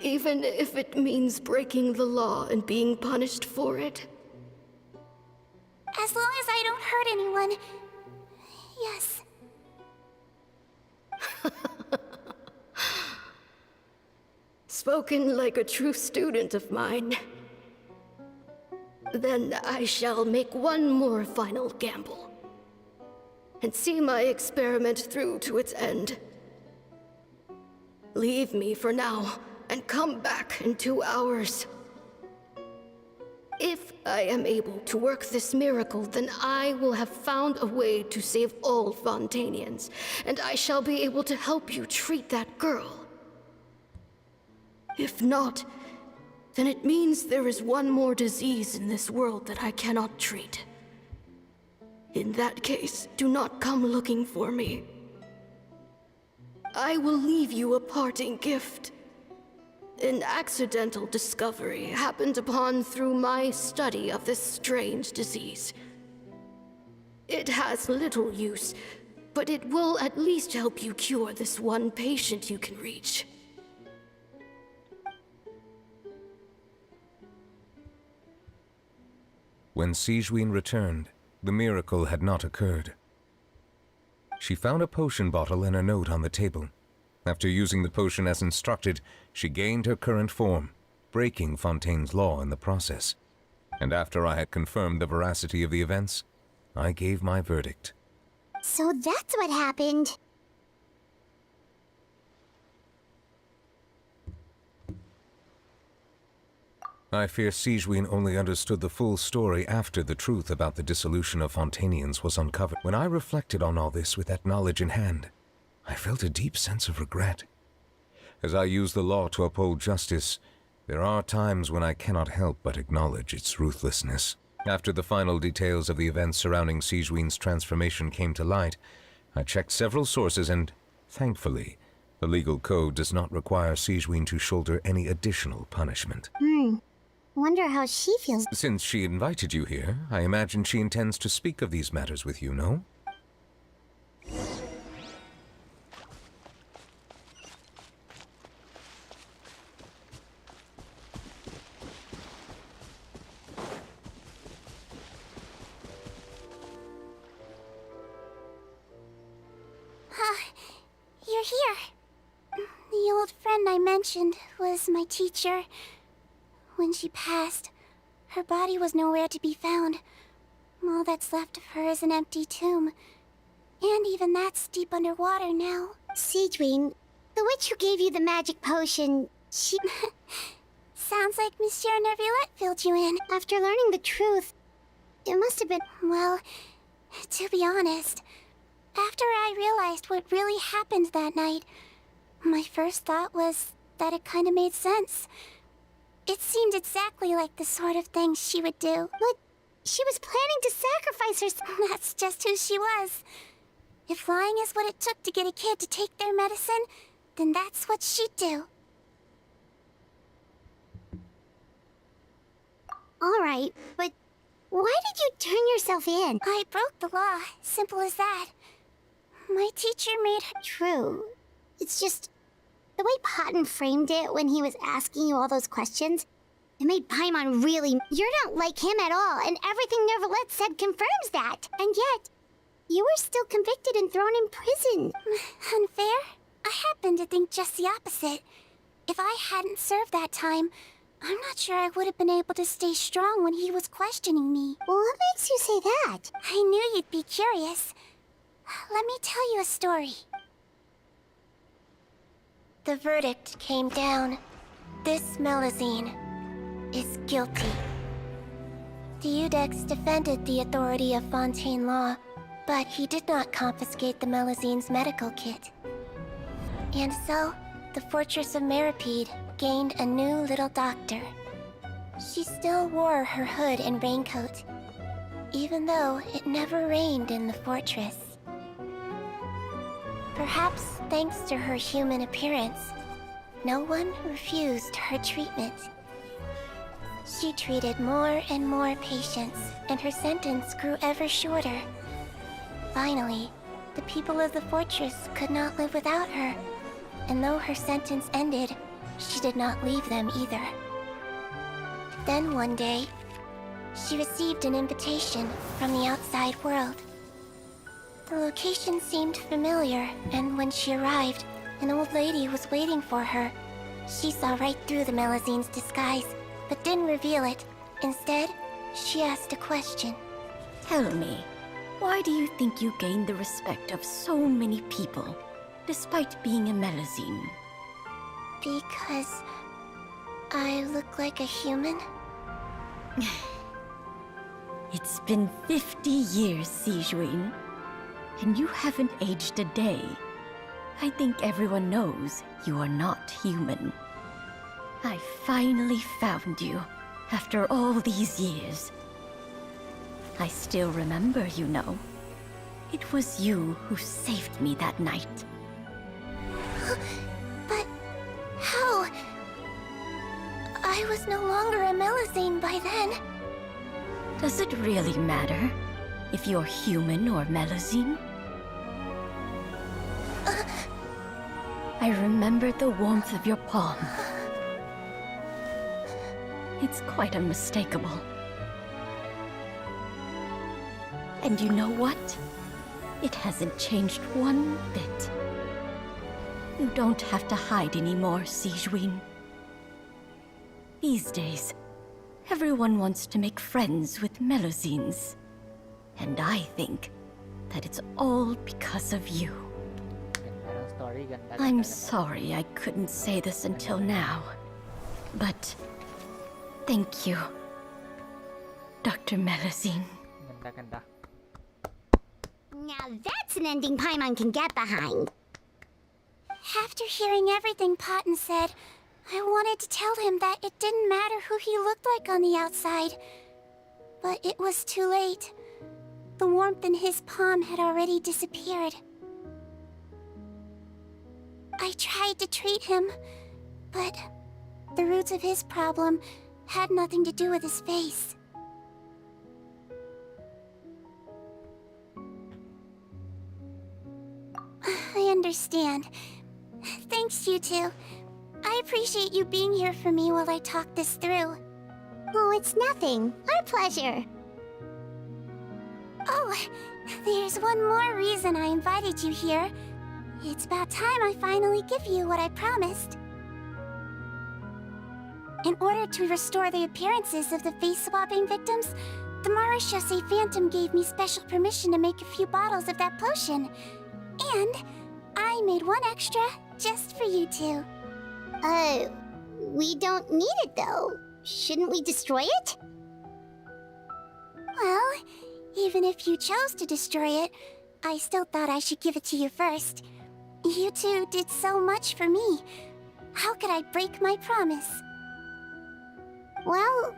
Even if it means breaking the law and being punished for it? As long as I don't hurt anyone. Yes. Spoken like a true student of mine. Then I shall make one more final gamble. And see my experiment through to its end. Leave me for now, and come back in 2 hours. If I am able to work this miracle, then I will have found a way to save all Fontainians, and I shall be able to help you treat that girl. If not, then it means there is one more disease in this world that I cannot treat. In that case, do not come looking for me. I will leave you a parting gift. An accidental discovery happened upon through my study of this strange disease. It has little use, but it will at least help you cure this one patient you can reach. When Sigewinne returned, the miracle had not occurred. She found a potion bottle and a note on the table. After using the potion as instructed, she gained her current form, breaking Fontaine's law in the process. And after I had confirmed the veracity of the events, I gave my verdict. So that's what happened. I fear Sigewinne only understood the full story after the truth about the dissolution of Fontainians was uncovered. When I reflected on all this with that knowledge in hand, I felt a deep sense of regret. As I use the law to uphold justice, there are times when I cannot help but acknowledge its ruthlessness. After the final details of the events surrounding Sigewinne's transformation came to light, I checked several sources and, thankfully, the legal code does not require Sigewinne to shoulder any additional punishment. Wonder how she feels. Since she invited you here, I imagine she intends to speak of these matters with you, no? You're here. The old friend I mentioned was my teacher. When she passed, her body was nowhere to be found. All that's left of her is an empty tomb. And even that's deep underwater now. Sigewinne, the witch who gave you the magic potion, she... Sounds like Monsieur Nervillette filled you in. After learning the truth, it must have been... Well, to be honest, after I realized what really happened that night, my first thought was that it kinda made sense. It seemed exactly like the sort of thing she would do. But she was planning to sacrifice herself. That's just who she was. If lying is what it took to get a kid to take their medicine, then that's what she'd do. Alright, but why did you turn yourself in? I broke the law, simple as that. My teacher made her... True. It's just... the way Paimon framed it when he was asking you all those questions, it made Paimon really... You're not like him at all, and everything Nervillette said confirms that. And yet, you were still convicted and thrown in prison. Unfair? I happen to think just the opposite. If I hadn't served that time, I'm not sure I would have been able to stay strong when he was questioning me. Well, what makes you say that? I knew you'd be curious. Let me tell you a story. The verdict came down. This Melusine is guilty. The Iudex defended the authority of Fontaine law, but he did not confiscate the Melusine's medical kit. And so, the Fortress of Meripede gained a new little doctor. She still wore her hood and raincoat, even though it never rained in the fortress. Perhaps thanks to her human appearance, no one refused her treatment. She treated more and more patients, and her sentence grew ever shorter. Finally, the people of the fortress could not live without her, and though her sentence ended, she did not leave them either. Then one day, she received an invitation from the outside world. The location seemed familiar, and when she arrived, an old lady was waiting for her. She saw right through the Melusine's disguise, but didn't reveal it. Instead, she asked a question. Tell me, why do you think you gained the respect of so many people, despite being a Melusine? Because I look like a human? It's been 50 years, Sigewinne, and you haven't aged a day. I think everyone knows you are not human. I finally found you, after all these years. I still remember, you know. It was you who saved me that night. But how? I was no longer a Melusine by then. Does it really matter if you're human or Melusine? I remembered the warmth of your palm. It's quite unmistakable. And you know what? It hasn't changed one bit. You don't have to hide anymore, Sigewinne. These days, everyone wants to make friends with Melusines. And I think that it's all because of you. I'm sorry I couldn't say this until now, but thank you, Dr. Melusine. Now that's an ending Paimon can get behind. After hearing everything Paten said, I wanted to tell him that it didn't matter who he looked like on the outside. But it was too late. The warmth in his palm had already disappeared. I tried to treat him, but the roots of his problem had nothing to do with his face. I understand. Thanks, you two. I appreciate you being here for me while I talk this through. Oh, it's nothing. Our pleasure. Oh, there's one more reason I invited you here. It's about time I finally give you what I promised. In order to restore the appearances of the face-swapping victims, the Marechaussee Phantom gave me special permission to make a few bottles of that potion. And I made one extra just for you two. We don't need it though. Shouldn't we destroy it? Well, even if you chose to destroy it, I still thought I should give it to you first. You two did so much for me. How could I break my promise? Well,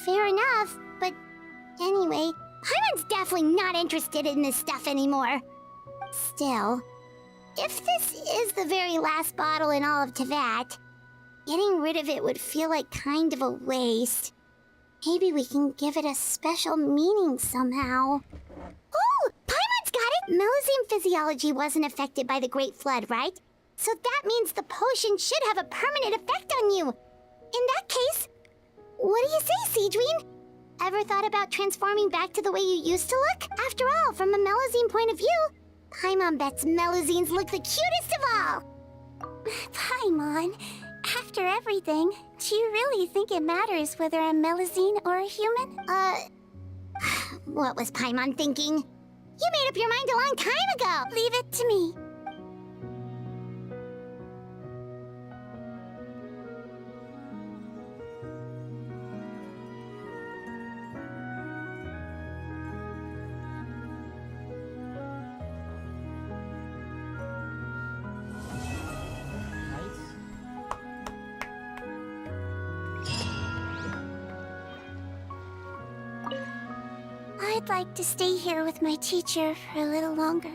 fair enough, but anyway, Paimon's definitely not interested in this stuff anymore. Still, if this is the very last bottle in all of Teyvat, getting rid of it would feel like kind of a waste. Maybe we can give it a special meaning somehow. Oh, Paimon's got it! Melusine physiology wasn't affected by the Great Flood, right? So that means the potion should have a permanent effect on you. In that case, what do you say, Sigewinne? Ever thought about transforming back to the way you used to look? After all, from a Melusine point of view, Paimon bets Melusines look the cutest of all! Paimon, after everything, do you really think it matters whether I'm Melusine or a human? What was Paimon thinking? You made up your mind a long time ago! Leave it to me. I'd like to stay here with my teacher for a little longer.